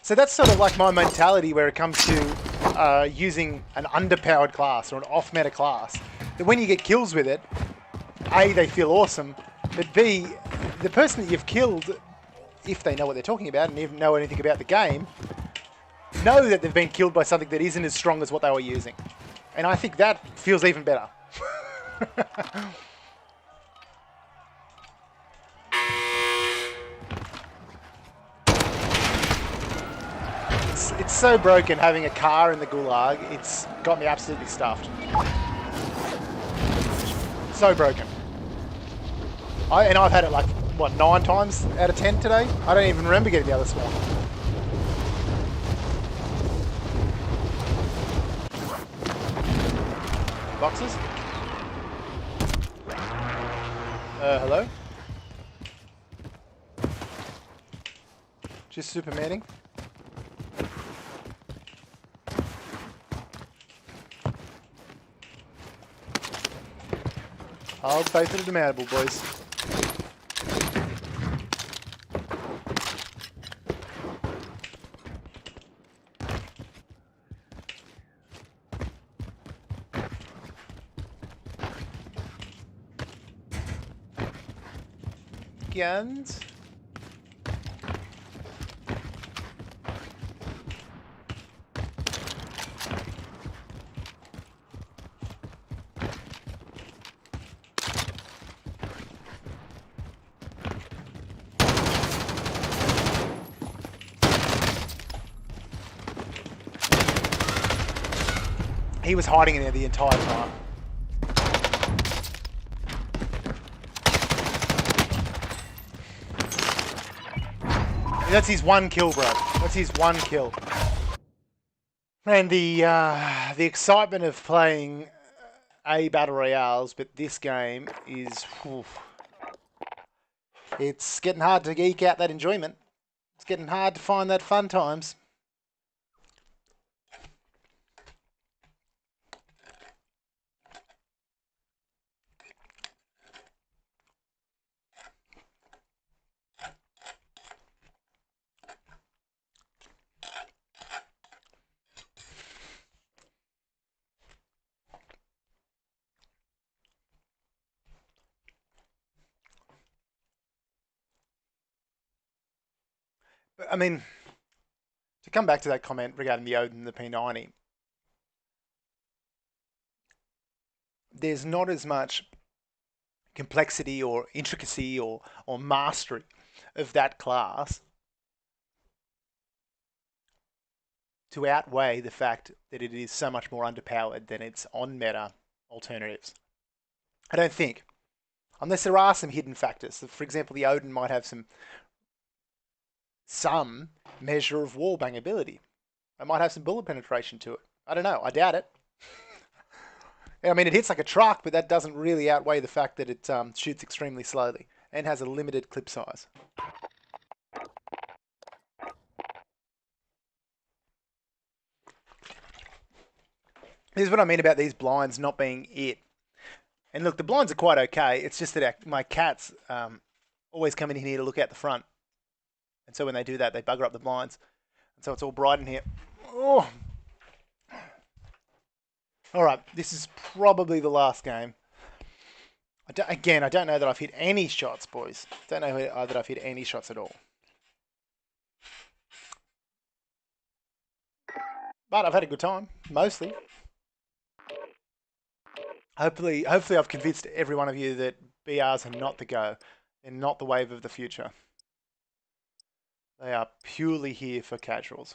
So that's sort of like my mentality where it comes to using an underpowered class or an off-meta class. That when you get kills with it, A, they feel awesome, but B, the person that you've killed, if they know what they're talking about and even know anything about the game, know that they've been killed by something that isn't as strong as what they were using. And I think that feels even better. It's so broken having a car in the gulag. It's got me absolutely stuffed. So broken. I've had it like, what, 9 times out of 10 today? I don't even remember getting the other spawn. Boxes? Hello? Just Supermaning? Hold faith to the demandable, boys. Guns. He was hiding in there the entire time. That's his one kill, bro. That's his one kill. And the excitement of playing battle royales, but this game is, it's getting hard to eke out that enjoyment. It's getting hard to find that fun times. I mean, to come back to that comment regarding the Odin and the P90, there's not as much complexity or intricacy or mastery of that class to outweigh the fact that it is so much more underpowered than its on-meta alternatives. I don't think. Unless there are some hidden factors. For example, the Odin might have some measure of wallbang ability. It might have some bullet penetration to it. I don't know. I doubt it. I mean, it hits like a truck, but that doesn't really outweigh the fact that it shoots extremely slowly and has a limited clip size. Here's what I mean about these blinds not being it. And look, the blinds are quite okay. It's just that my cats always come in here to look out the front. And so when they do that, they bugger up the blinds. And so it's all bright in here. Oh. All right, this is probably the last game. Again, I don't know that I've hit any shots, boys. Don't know that I've hit any shots at all. But I've had a good time, mostly. Hopefully I've convinced every one of you that BRs are not the go. They're not the wave of the future. They are purely here for casuals.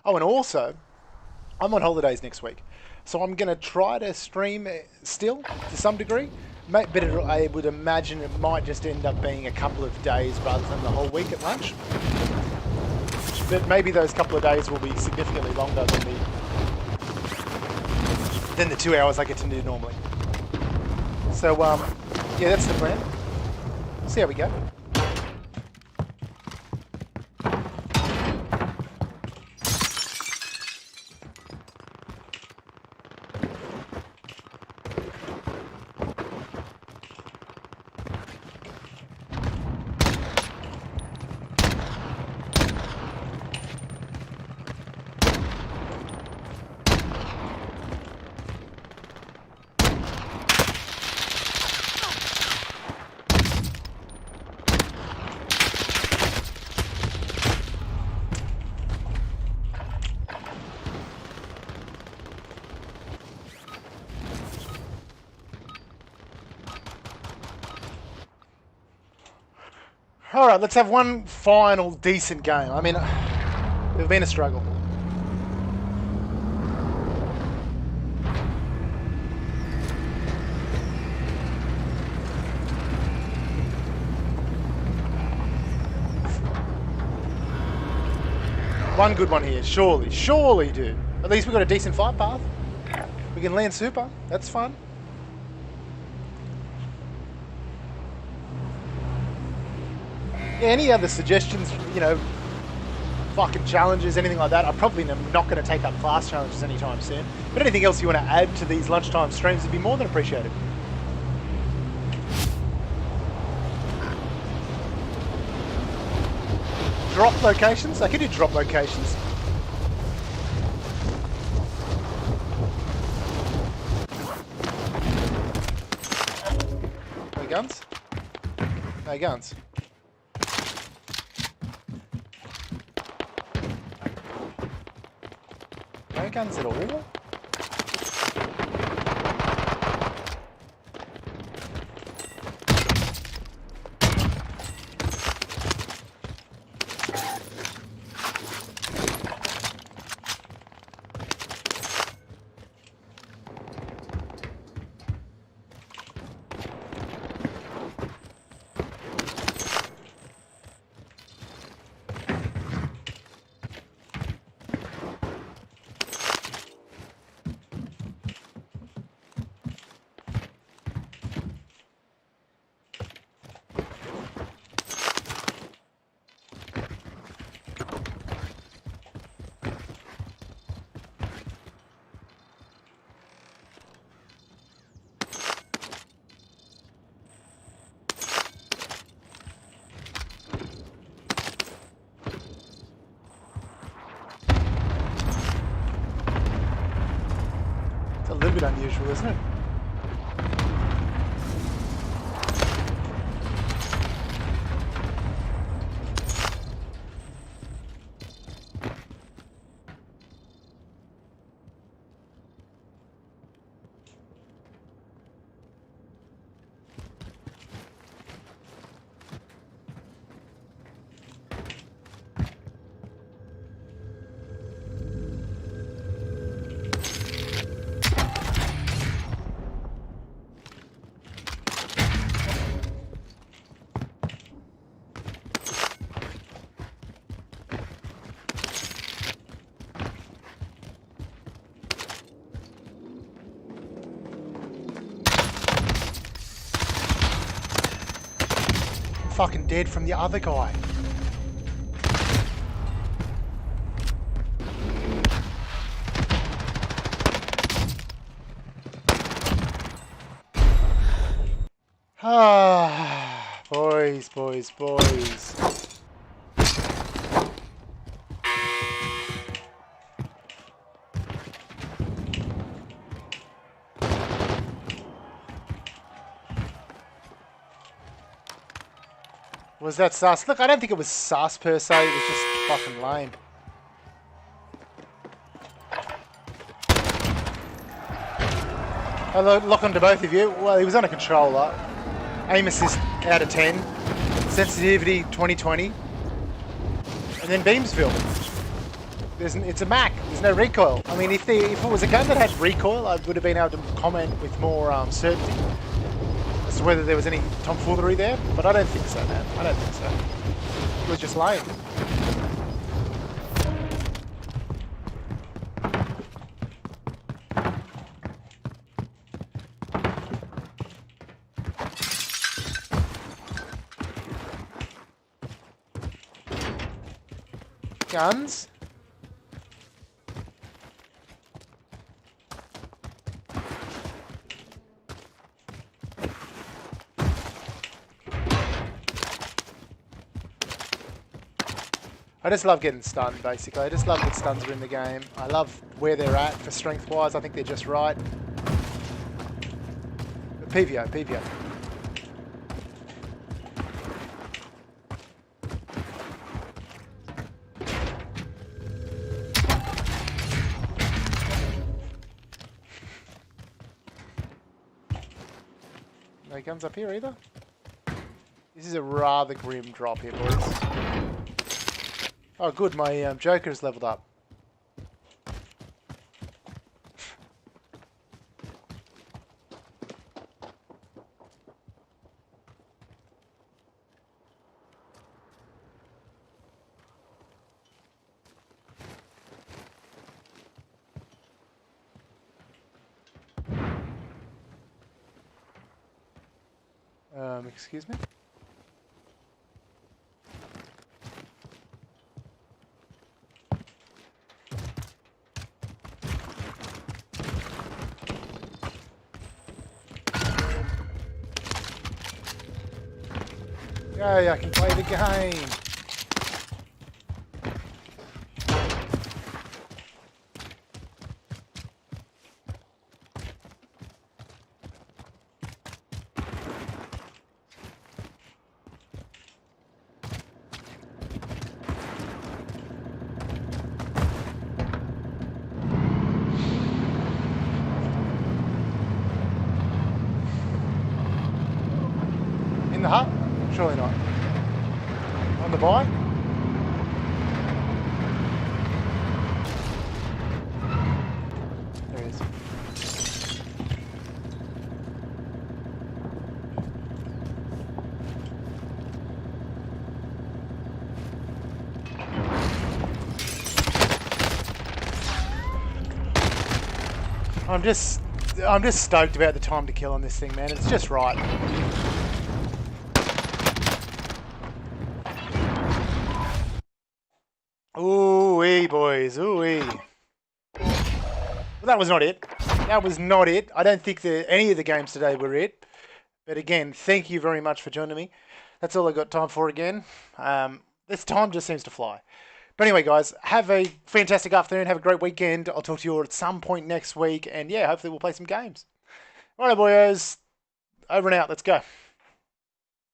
Oh, and also, I'm on holidays next week. So I'm going to try to stream still, to some degree. But I would imagine it might just end up being a couple of days rather than the whole week at lunch. But maybe those couple of days will be significantly longer than the 2 hours I get to do normally. So, yeah, that's the plan. We'll see how we go. All right, let's have one final decent game. I mean, it's been a struggle. One good one here, surely, dude. At least we got a decent fight path. We can land super. That's fun. Yeah, any other suggestions, you know, fucking challenges, anything like that, I'm probably not going to take up class challenges anytime soon. But anything else you want to add to these lunchtime streams would be more than appreciated. Drop locations? I could do drop locations. No guns? No guns. No guns at all? It's a little bit unusual, isn't it? Fucking dead from the other guy. Ah, boys. Was that sus? Look, I don't think it was sus per se. It was just fucking lame. I lock onto both of you. Well, he was on a controller. Aim assist out of 10. Sensitivity 20/20. And then beamsville. It's a Mac. There's no recoil. I mean, if it was a gun that had recoil, I would have been able to comment with more certainty as to whether there was any tomfoolery there. But I don't think so, man. I don't think so. It was just lame. Guns. I just love getting stunned, basically. I just love that stuns are in the game. I love where they're at for strength-wise. I think they're just right. But PVO. No guns up here either. This is a rather grim drop here, boys. Oh, good. My Joker's leveled up. Excuse me? Yay, I can play the game. In the hut? Surely not. On the buy? There he is. I'm just stoked about the time to kill on this thing, man. It's just right. Ooh-wee, boys. Ooh-wee. Well, that was not it. That was not it. I don't think that any of the games today were it. But again, thank you very much for joining me. That's all I got time for again. This time just seems to fly. But anyway, guys, have a fantastic afternoon. Have a great weekend. I'll talk to you all at some point next week. And yeah, hopefully we'll play some games. All right, boys. Over and out. Let's go.